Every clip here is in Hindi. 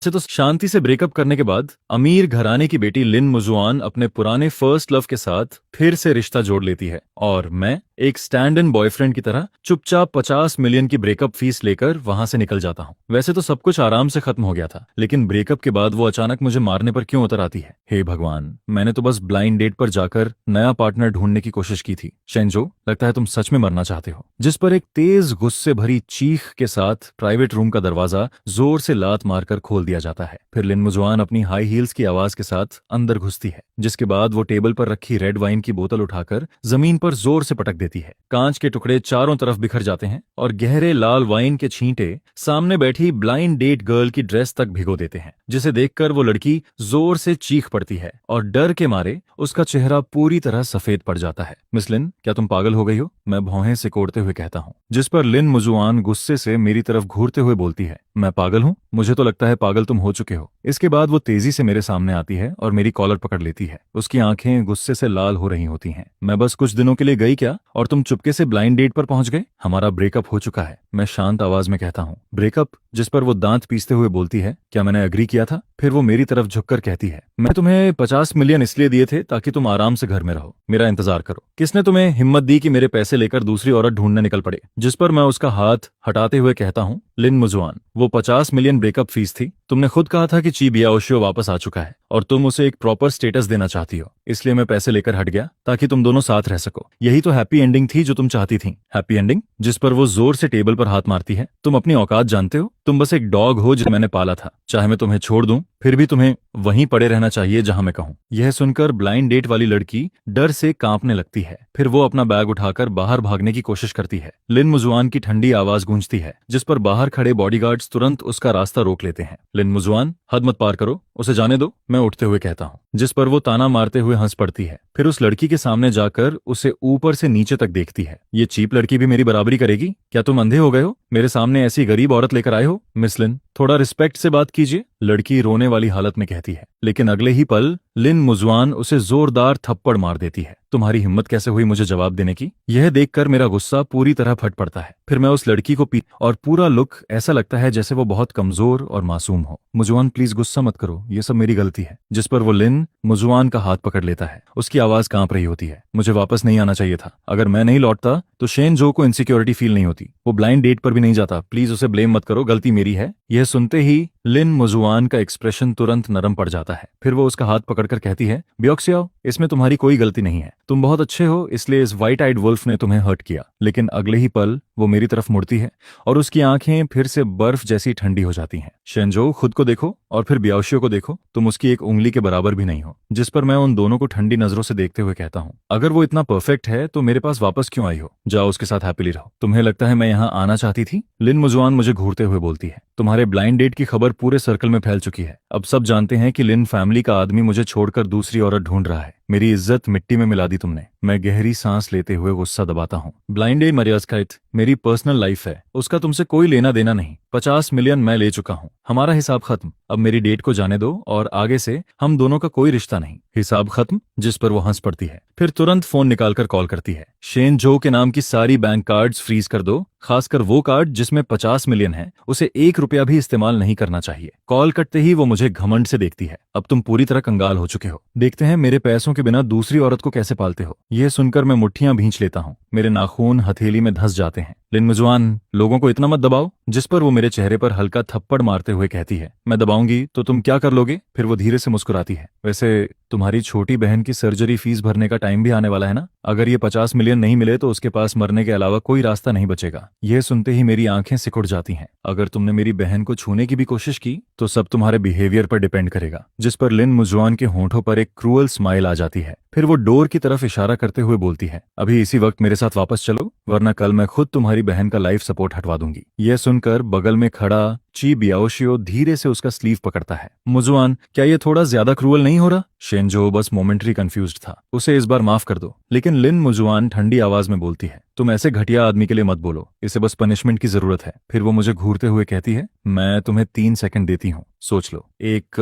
अच्छा तो शांति से ब्रेकअप करने के बाद अमीर घराने की बेटी लिन मुजुआन अपने पुराने फर्स्ट लव के साथ फिर से रिश्ता जोड़ लेती है और मैं एक स्टैंड इन बॉयफ्रेंड की तरह चुपचाप 50 मिलियन की ब्रेकअप फीस लेकर वहां से निकल जाता हूँ। वैसे तो सब कुछ आराम से खत्म हो गया था, लेकिन ब्रेकअप के बाद वो अचानक मुझे मारने पर क्यों उतर आती है? हे भगवान, मैंने तो बस ब्लाइंड डेट पर जाकर नया पार्टनर ढूंढने की कोशिश की थी। शेंजो, लगता है तुम सच में मरना चाहते हो। जिस पर एक तेज गुस्से भरी चीख के साथ प्राइवेट रूम का दरवाजा जोर से लात मारकर खोल दिया जाता है। फिर लिन मुजुआन अपनी हाई हील्स की आवाज के साथ अंदर घुसती है, जिसके बाद वो टेबल पर रखी रेड वाइन की बोतल उठाकर जमीन पर जोर से पटक देती है। कांच के टुकड़े चारों तरफ बिखर जाते हैं और गहरे लाल वाइन के छींटे सामने बैठी ब्लाइंड डेट गर्ल की ड्रेस तक भिगो देते हैं, जिसे देखकर वो लड़की जोर से चीख पड़ती है और डर के मारे उसका चेहरा पूरी तरह सफेद पड़ जाता है। मिस लिन, क्या तुम पागल हो गई हो? मैं भौहें सिकोड़ते हुए कहता हूँ, जिस पर लिन मुजुआन गुस्से से मेरी तरफ घूरते हुए बोलती है, मैं पागल हूँ? मुझे तो लगता है पागल तुम हो चुके हो। इसके बाद वो तेजी से मेरे सामने आती है और मेरी कॉलर पकड़ लेती है। उसकी आंखें गुस्से से लाल हो रही होती हैं। मैं बस कुछ दिनों के लिए गई क्या और तुम चुपके से ब्लाइंड डेट पर पहुंच गए? हमारा ब्रेकअप हो चुका है, मैं शांत आवाज में कहता हूँ। ब्रेकअप? जिस पर वो दांत पीसते हुए बोलती है, क्या मैंने अग्री किया था? फिर वो मेरी तरफ झुककर कहती है, मैं तुम्हें 50 मिलियन इसलिए दिए थे ताकि तुम आराम से घर में रहो, मेरा इंतजार करो। किसने तुम्हें हिम्मत दी कि मेरे पैसे लेकर दूसरी औरत ढूंढने निकल पड़े? जिस पर मैं उसका हाथ हटाते हुए कहता हूँ, लिन मुजुआन, वो 50 मिलियन ब्रेकअप फीस थी। तुमने खुद कहा था कि ची बियाओशियो वापस आ चुका है और तुम उसे एक प्रॉपर स्टेटस देना चाहती हो, इसलिए मैं पैसे लेकर हट गया ताकि तुम दोनों साथ रह सको। यही तो हैप्पी एंडिंग थी जो तुम चाहती थी। Happy ending? जिस पर वो जोर से टेबल पर हाथ मारती है, तुम अपनी औकात जानते हो? तुम बस एक डॉग हो जिसे मैंने पाला था। चाहे मैं तुम्हें छोड़ दूं, फिर भी तुम्हें वहीं पड़े रहना चाहिए जहां मैं कहूं। यह सुनकर ब्लाइंड डेट वाली लड़की डर से कांपने लगती है। फिर वो अपना बैग उठाकर बाहर भागने की कोशिश करती है। लिन मुजुआन की ठंडी आवाज गूंजती है, जिस पर बाहर खड़े बॉडीगार्ड्स तुरंत उसका रास्ता रोक लेते हैं। लिन मुजुआन, हद मत पार करो, उसे जाने दो, मैं उठते हुए कहता हूँ। जिस पर वो ताना मारते हुए हंस पड़ती है। फिर उस लड़की के सामने जाकर उसे ऊपर से नीचे तक देखती है। ये चीप लड़की भी मेरी बराबरी करेगी? क्या तुम अंधे हो गए हो? मेरे सामने ऐसी गरीब औरत लेकर आए हो? मिस लिन, थोड़ा रिस्पेक्ट से बात कीजिए, लड़की रोने वाली हालत में कहती है। लेकिन अगले ही पल लिन मुजुआन उसे जोरदार थप्पड़ मार देती है। तुम्हारी हिम्मत कैसे हुई मुझे जवाब देने की? यह देखकर मेरा गुस्सा पूरी तरह फट पड़ता है। फिर मैं उस लड़की को और पूरा लुक ऐसा लगता है जैसे वो बहुत कमजोर और मासूम हो। मुजुआन, प्लीज गुस्सा मत करो, ये सब मेरी गलती है। जिस पर वो लिन मुजुआन का हाथ पकड़ लेता है। उसकी आवाज कांप रही होती है। मुझे वापस नहीं आना चाहिए था। अगर मैं नहीं लौटता तो शेन जो को इनसिक्योरिटी फील नहीं होती। वो ब्लाइंड डेट पर भी नहीं जाता। प्लीज उसे ब्लेम मत करो, गलती मेरी है। यह सुनते ही लिन मुजुआन का एक्सप्रेशन तुरंत नरम पड़ जाता है। फिर वो उसका हाथ पकड़कर कहती है, ब्योक्सियाओ, इसमें तुम्हारी कोई गलती नहीं है। तुम बहुत अच्छे हो, इसलिए इस व्हाइट आइड वुल्फ ने तुम्हें हर्ट किया। लेकिन अगले ही पल वो मेरी तरफ मुड़ती है और उसकी आंखें फिर से बर्फ जैसी ठंडी हो जाती हैं। शेंजो, खुद को देखो और फिर ब्याओशियो को देखो, तुम उसकी एक उंगली के बराबर भी नहीं हो। जिस पर मैं उन दोनों को ठंडी नजरों से देखते हुए कहता हूँ, अगर वो इतना परफेक्ट है तो मेरे पास वापस क्यों आई हो? जाओ उसके साथ हैप्पीली रहो। तुम्हें लगता है मैं यहाँ आना चाहती थी? लिन मुजुआन मुझे घूरते हुए बोलती है, तुम्हारे ब्लाइंड डेट की खबर पूरे सर्कल में फैल चुकी है। अब सब जानते हैं कि लिन फैमिली का आदमी मुझे छोड़कर दूसरी औरत ढूंढ रहा है। मेरी इज्जत मिट्टी में मिला दी तुमने। मैं गहरी सांस लेते हुए गुस्सा दबाता हूँ। ब्लाइंड डेट मरियास्काइट मेरी पर्सनल लाइफ है, उसका तुमसे कोई लेना देना नहीं। 50 मिलियन मैं ले चुका हूँ, हमारा हिसाब खत्म। अब मेरी डेट को जाने दो और आगे से हम दोनों का कोई रिश्ता नहीं। हिसाब खत्म? जिस पर वो हंस पड़ती है। फिर तुरंत फोन निकालकर कॉल करती है, शेन जो के नाम की सारी बैंक कार्ड्स फ्रीज कर दो, खासकर वो कार्ड जिसमें 50 मिलियन है, उसे 1 रुपया भी इस्तेमाल नहीं करना चाहिए। कॉल कटते ही वो मुझे घमंड से देखती है, अब तुम पूरी तरह कंगाल हो चुके हो। देखते हैं मेरे पैसों के बिना दूसरी औरत को कैसे पालते हो। यह सुनकर मैं मुट्ठियां भींच लेता हूँ। मेरे नाखून हथेली में धंस जाते हैं। लिन मुजुआन, लोगों को इतना मत दबाओ। जिस पर वो मेरे चेहरे पर हल्का थप्पड़ मारते हुए कहती है, मैं दबाऊंगी तो तुम क्या कर लोगे? फिर वो धीरे से मुस्कुराती है, वैसे तुम्हारी छोटी बहन की सर्जरी फीस भरने का टाइम भी आने वाला है ना? अगर ये 50 मिलियन नहीं मिले तो उसके पास मरने के अलावा कोई रास्ता नहीं बचेगा। यह सुनते ही मेरी आंखें सिकुड़ जाती हैं। अगर तुमने मेरी बहन को छूने की भी कोशिश की तो सब तुम्हारे बिहेवियर पर डिपेंड करेगा। जिस पर लिन मुजुआन के होंठों पर एक क्रूअल स्माइल आ जाती है। फिर वो डोर की तरफ इशारा करते हुए बोलती है, अभी इसी वक्त मेरे साथ वापस चलो, वरना कल मैं खुद तुम्हारी बहन का लाइफ सपोर्ट हटवा दूंगी। यह सुनकर बगल में खड़ा ची बियाओशियो धीरे से उसका स्लीव पकड़ता है। मुजुआन, क्या ये थोड़ा ज्यादा क्रूअल नहीं हो रहा? शेंजो बस मोमेंटरी कंफ्यूज्ड था, उसे इस बार माफ कर दो। लेकिन लिन मुजुआन ठंडी आवाज में बोलती है, तुम ऐसे घटिया आदमी के लिए मत बोलो, इसे बस पनिशमेंट की जरूरत है। फिर वो मुझे घूरते हुए कहती है, मैं तुम्हें 3 सेकंड देती हूँ, सोच लो। 1,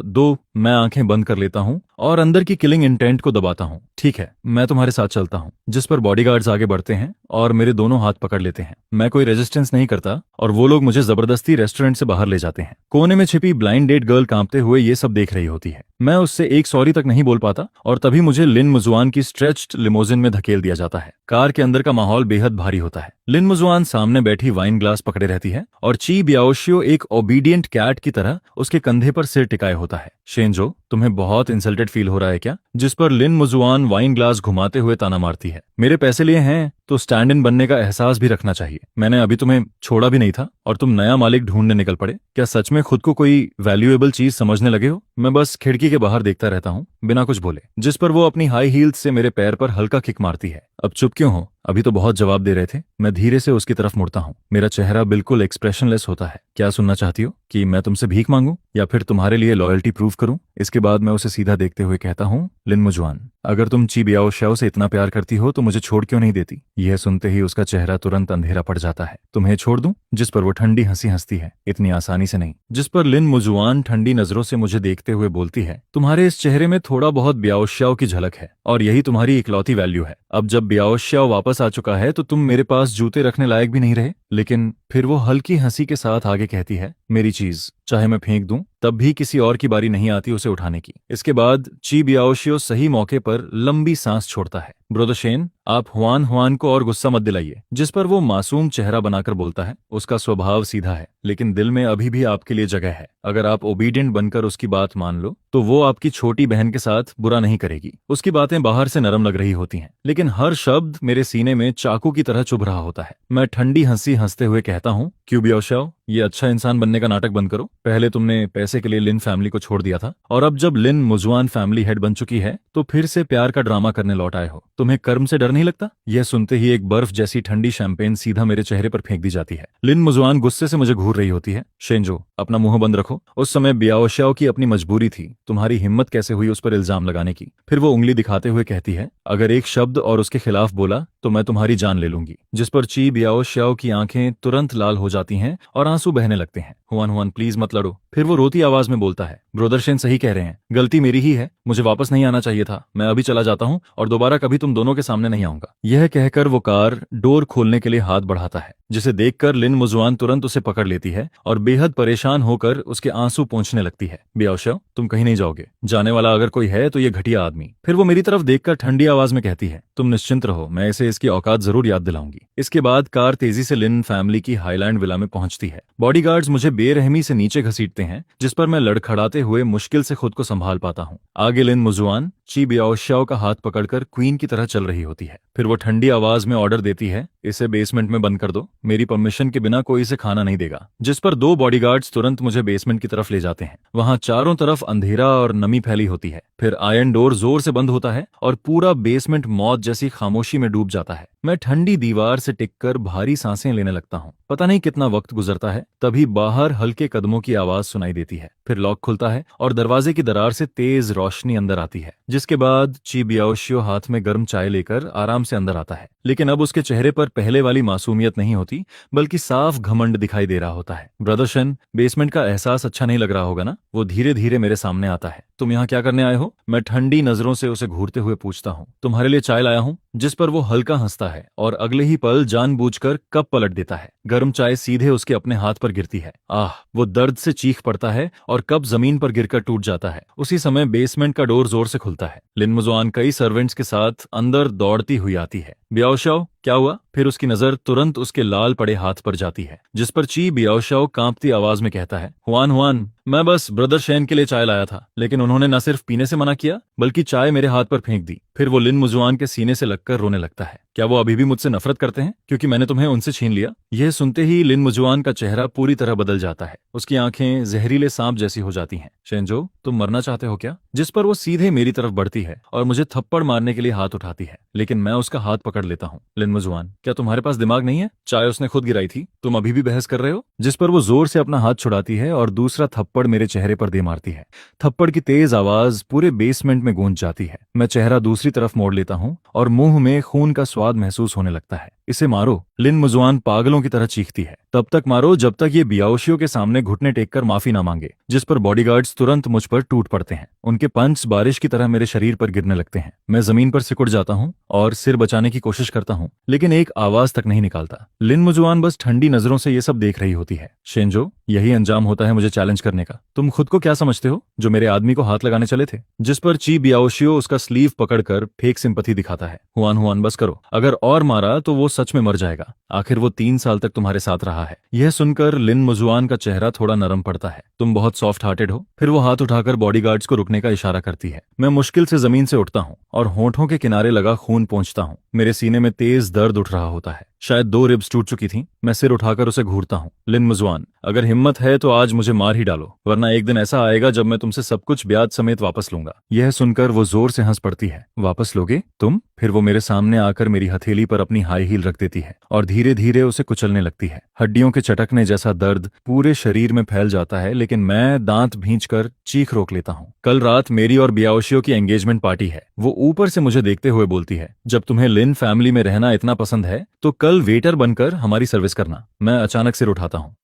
2, मैं आंखें बंद कर लेता हूँ और अंदर की किलिंग इंटेंट को दबाता हूँ। ठीक है, मैं तुम्हारे साथ चलता हूँ। जिस पर बॉडीगार्ड्स आगे बढ़ते हैं और मेरे दोनों हाथ पकड़ लेते हैं। मैं कोई रेजिस्टेंस नहीं करता और वो लोग मुझे जबरदस्ती रेस्टोरेंट से बाहर ले जाते हैं। कोने में छिपी ब्लाइंड डेट गर्ल कांपते हुए ये सब देख रही होती है। मैं उससे एक सॉरी तक नहीं बोल पाता और तभी मुझे लिन मुजुआन की स्ट्रेच्ड लिमोजिन में धकेल दिया जाता है। कार के अंदर का माहौल बेहद भारी होता है। लिन मुजुआन सामने बैठी वाइन ग्लास पकड़े रहती है और ची बियाओशियो एक ओबीडियंट कैट की तरह उसके कंधे पर सिर टिकाए होता है। शेंजो, तुम्हें बहुत इंसल्टेड फील हो रहा है क्या? जिस पर लिन मुजुआन वाइन ग्लास घुमाते हुए ताना मारती है। मेरे पैसे लिए हैं तो स्टैंड इन बनने का एहसास भी रखना चाहिए। मैंने अभी तुम्हें छोड़ा भी नहीं था और तुम नया मालिक ढूंढने निकल पड़े। क्या सच में खुद को कोई वैल्यूएबल चीज समझने लगे हो? मैं बस खिड़की के बाहर देखता रहता हूँ बिना कुछ बोले। जिस पर वो अपनी हाई हील्स से मेरे पैर पर हल्का किक मारती है। अब चुप क्यों हो? अभी तो बहुत जवाब दे रहे थे। मैं धीरे से उसकी तरफ मुड़ता हूँ। मेरा चेहरा बिल्कुल एक्सप्रेशनलेस होता है। क्या सुनना चाहती हो? कि मैं तुमसे भीख मांगूं या फिर तुम्हारे लिए लॉयल्टी प्रूव करूं? इसके बाद मैं उसे सीधा देखते हुए कहता हूँ, लिन मुजुआन, अगर तुम ची बियाओशियो से इतना प्यार करती हो तो मुझे छोड़ क्यों नहीं देती? यह सुनते ही उसका चेहरा तुरंत अंधेरा पड़ जाता है। तुम्हें छोड़ दूं? जिस पर वो ठंडी हंसी हंसती है। इतनी आसानी से नहीं। जिस पर लिन मुजुआन ठंडी नजरों से मुझे देखते हुए बोलती है, तुम्हारे इस चेहरे में थोड़ा बहुत बियाओशियो की झलक है और यही तुम्हारी इकलौती वैल्यू है। अब जब बियाओशियो वापस आ चुका है तो तुम मेरे पास जूते रखने लायक भी नहीं रहे। लेकिन फिर वो हल्की हंसी के साथ आगे कहती है, मेरी चीज चाहे मैं फेंक दूं तब भी किसी और की बारी नहीं आती उसे उठाने की। इसके बाद ची बियाओशियो सही मौके पर लंबी सांस छोड़ता है। ब्रोदर शेन, आप हुआन हुआन को और गुस्सा मत दिलाइए। जिस पर वो मासूम चेहरा बनाकर बोलता है, उसका स्वभाव सीधा है लेकिन दिल में अभी भी आपके लिए जगह है। अगर आप ओबीडियंट बनकर उसकी बात मान लो तो वो आपकी छोटी बहन के साथ बुरा नहीं करेगी। उसकी बातें बाहर से नरम लग रही होती हैं लेकिन हर शब्द मेरे सीने में चाकू की तरह चुभ रहा होता है। मैं ठंडी हंसी हंसते हुए कहता हूँ, क्यों बियाओशियो, ये अच्छा इंसान बनने का नाटक बंद करो। पहले तुमने पैसे के लिए लिन फैमिली को छोड़ दिया था और अब जब लिन मुजुआन फैमिली हेड बन चुकी है तो फिर से प्यार का ड्रामा करने लौट आए हो। तुम्हें कर्म से डर नहीं लगता? यह सुनते ही एक बर्फ जैसी ठंडी शैंपेन सीधा मेरे चेहरे पर फेंक दी जाती है। लिन मुजुआन गुस्से से मुझे घूर रही होती है। शेंजो, अपना मुंह बंद रखो। उस समय बियाओशियो की अपनी मजबूरी थी। तुम्हारी हिम्मत कैसे हुई उस पर इल्जाम लगाने की? फिर वो उंगली दिखाते हुए कहती है, अगर एक शब्द और उसके खिलाफ बोला तो मैं तुम्हारी जान ले लूंगी। जिस पर ची बियाओशियो की आंखें तुरंत लाल हो जाती हैं और आंसू बहने लगते हैं। हुआन हुआन, प्लीज मत लड़ो। फिर वो रोती आवाज में बोलता है, ब्रोदर शेन सही कह रहे हैं, गलती मेरी ही है। मुझे वापस नहीं आना चाहिए था। मैं अभी चला जाता हूँ और दोबारा कभी तुम दोनों के सामने नहीं आऊंगा। यह कहकर वो कार डोर खोलने के लिए हाथ बढ़ाता है, जिसे देखकर लिन मुजुआन तुरंत उसे पकड़ लेती है और बेहद परेशान होकर उसके आंसू पोंछने लगती है। बियाओशियो, तुम कहीं नहीं जाओगे। जाने वाला अगर कोई है तो ये घटिया आदमी। फिर वो मेरी तरफ देखकर ठंडी आवाज में कहती है, तुम निश्चिंत रहो, मैं इसे इसकी औकात जरूर याद दिलाऊंगी। इसके बाद कार तेजी से लिन फैमिली की हाईलैंड विला में पहुंचती है। बॉडीगार्ड्स मुझे बेरहमी से नीचे घसीटते हैं, जिस पर मैं लड़खड़ाते हुए मुश्किल से खुद को संभाल पाता हूँ। आगे लिन मुजुआन ची बियाओशियो का हाथ पकड़कर क्वीन की तरह चल रही होती है। फिर वो ठंडी आवाज में ऑर्डर देती है, इसे बेसमेंट में बंद कर दो। मेरी परमिशन के बिना कोई इसे खाना नहीं देगा। जिस पर दो बॉडीगार्ड्स तुरंत मुझे बेसमेंट की तरफ ले जाते हैं। वहां चारों तरफ अंधेरा और नमी फैली होती है। फिर आयरन डोर जोर से बंद होता है और पूरा बेसमेंट मौत जैसी खामोशी में डूब जाता है। मैं ठंडी दीवार से टिककर भारी सांसें लेने लगता हूँ। पता नहीं कितना वक्त गुजरता है, तभी बाहर हल्के कदमों की आवाज सुनाई देती है। फिर लॉक खुलता है और दरवाजे की दरार से तेज रोशनी अंदर आती है। जिसके बाद ची बियाओशियो हाथ में गर्म चाय लेकर आराम से अंदर आता है। लेकिन अब उसके चेहरे पर पहले वाली मासूमियत नहीं होती, बल्कि साफ घमंड दिखाई दे रहा होता है। ब्रदर शेन, बेसमेंट का एहसास अच्छा नहीं लग रहा होगा ना? वो धीरे धीरे मेरे सामने आता है। तुम यहाँ क्या करने आए हो? मैं ठंडी नजरों से उसे घूरते हुए पूछता हूँ। तुम्हारे लिए चाय लाया हूँ। जिस पर वो हल्का हंसता है और अगले ही पल जानबूझकर कप पलट देता है। गर्म चाय सीधे उसके अपने हाथ पर गिरती है। आह! वो दर्द से चीख पड़ता है और कप जमीन पर गिरकर टूट जाता है। उसी समय बेसमेंट का डोर जोर से खुलता है। लिन मुजुआन कई सर्वेंट्स के साथ अंदर दौड़ती हुई आती है। बियाओशियो, क्या हुआ? फिर उसकी नजर तुरंत उसके लाल पड़े हाथ पर जाती है। जिस पर ची बियाओशियो कांपती आवाज में कहता है, हुआन हुआन, मैं बस ब्रदर शेन के लिए चाय लाया था, लेकिन उन्होंने न सिर्फ पीने से मना किया बल्कि चाय मेरे हाथ पर फेंक दी। फिर वो लिन मुजुआन के सीने से लगकर रोने लगता है। क्या वो अभी भी मुझसे नफरत करते हैं क्योंकि मैंने तुम्हें उनसे छीन लिया? यह सुनते ही लिन मुजुआन का चेहरा पूरी तरह बदल जाता है। उसकी आंखें जहरीले सांप जैसी हो जाती हैं। शेंजो, तुम मरना चाहते हो क्या? जिस पर वो सीधे मेरी तरफ बढ़ती है और मुझे थप्पड़ मारने के लिए हाथ उठाती है, लेकिन मैं उसका हाथ पकड़ लेता हूँ। लिन मुजुआन, क्या तुम्हारे पास दिमाग नहीं है? चाय उसने खुद गिराई थी, तुम अभी भी बहस कर रहे हो? जिस पर वो जोर से अपना हाथ छुड़ाती है और दूसरा थप्पड़ मेरे चेहरे पर दे मारती है। थप्पड़ की तेज आवाज पूरे बेसमेंट में गूंज जाती है। मैं चेहरा दूसरी तरफ मोड़ लेता हूँ और मुंह में खून का स्वाद महसूस होने लगता है। इसे मारो, लिन मुजुआन पागलों की तरह चीखती है। तब तक मारो जब तक ये बियाओशियो के सामने घुटने टेककर माफी ना मांगे, जिस पर बॉडीगार्ड्स तुरंत मुझ पर टूट पड़ते हैं। उनके पंच बारिश की तरह मेरे शरीर पर गिरने लगते हैं। मैं जमीन पर सिकुड़ जाता हूँ और सिर बचाने की कोशिश करता हूँ, लेकिन एक आवाज तक नहीं निकालता। लिन मुजुआन बस ठंडी नजरों से ये सब देख रही होती है। शेंजो, यही अंजाम होता है मुझे चैलेंज करने का। तुम खुद को क्या समझते हो जो मेरे आदमी को हाथ लगाने चले थे? जिस पर ची बियाओशियो उसका स्लीव पकड़कर फेक सिंपैथी दिखाता है। हुआन हुआन बस करो, अगर और मारा तो वो सच में मर जाएगा। आखिर वो 3 साल तक तुम्हारे साथ रहा है। यह सुनकर लिन मुजुआन का चेहरा थोड़ा नरम पड़ता है। तुम बहुत सॉफ्ट हार्टेड हो। फिर वो हाथ उठाकर बॉडीगार्ड्स को रुकने का इशारा करती है। मैं मुश्किल से जमीन से उठता हूँ और होंठों के किनारे लगा खून पोंछता हूँ। मेरे सीने में तेज दर्द उठ रहा होता है। शायद 2 रिब्स टूट चुकी थीं। मैं सिर उठाकर उसे घूरता हूँ। लिन मुजुआन, अगर हिम्मत है तो आज मुझे मार ही डालो, वरना एक दिन ऐसा आएगा जब मैं तुमसे सब कुछ ब्याज समेत वापस लूंगा। यह सुनकर वो जोर से हंस पड़ती है। वापस लोगे तुम? फिर वो मेरे सामने आकर मेरी हथेली पर अपनी हाई हील रख देती है और धीरे धीरे उसे कुचलने लगती है। हड्डियों के चटकने जैसा दर्द पूरे शरीर में फैल जाता है, लेकिन मैं दांत भींचकर चीख रोक लेता हूँ। कल रात मेरी और बियाओशियो की एंगेजमेंट पार्टी है। वो ऊपर से मुझे देखते हुए बोलती है, जब तुम्हें लिन फैमिली में रहना इतना पसंद है तो कल वेटर बनकर हमारी सर्विस करना। मैं अचानक सिर उठाता हूँ।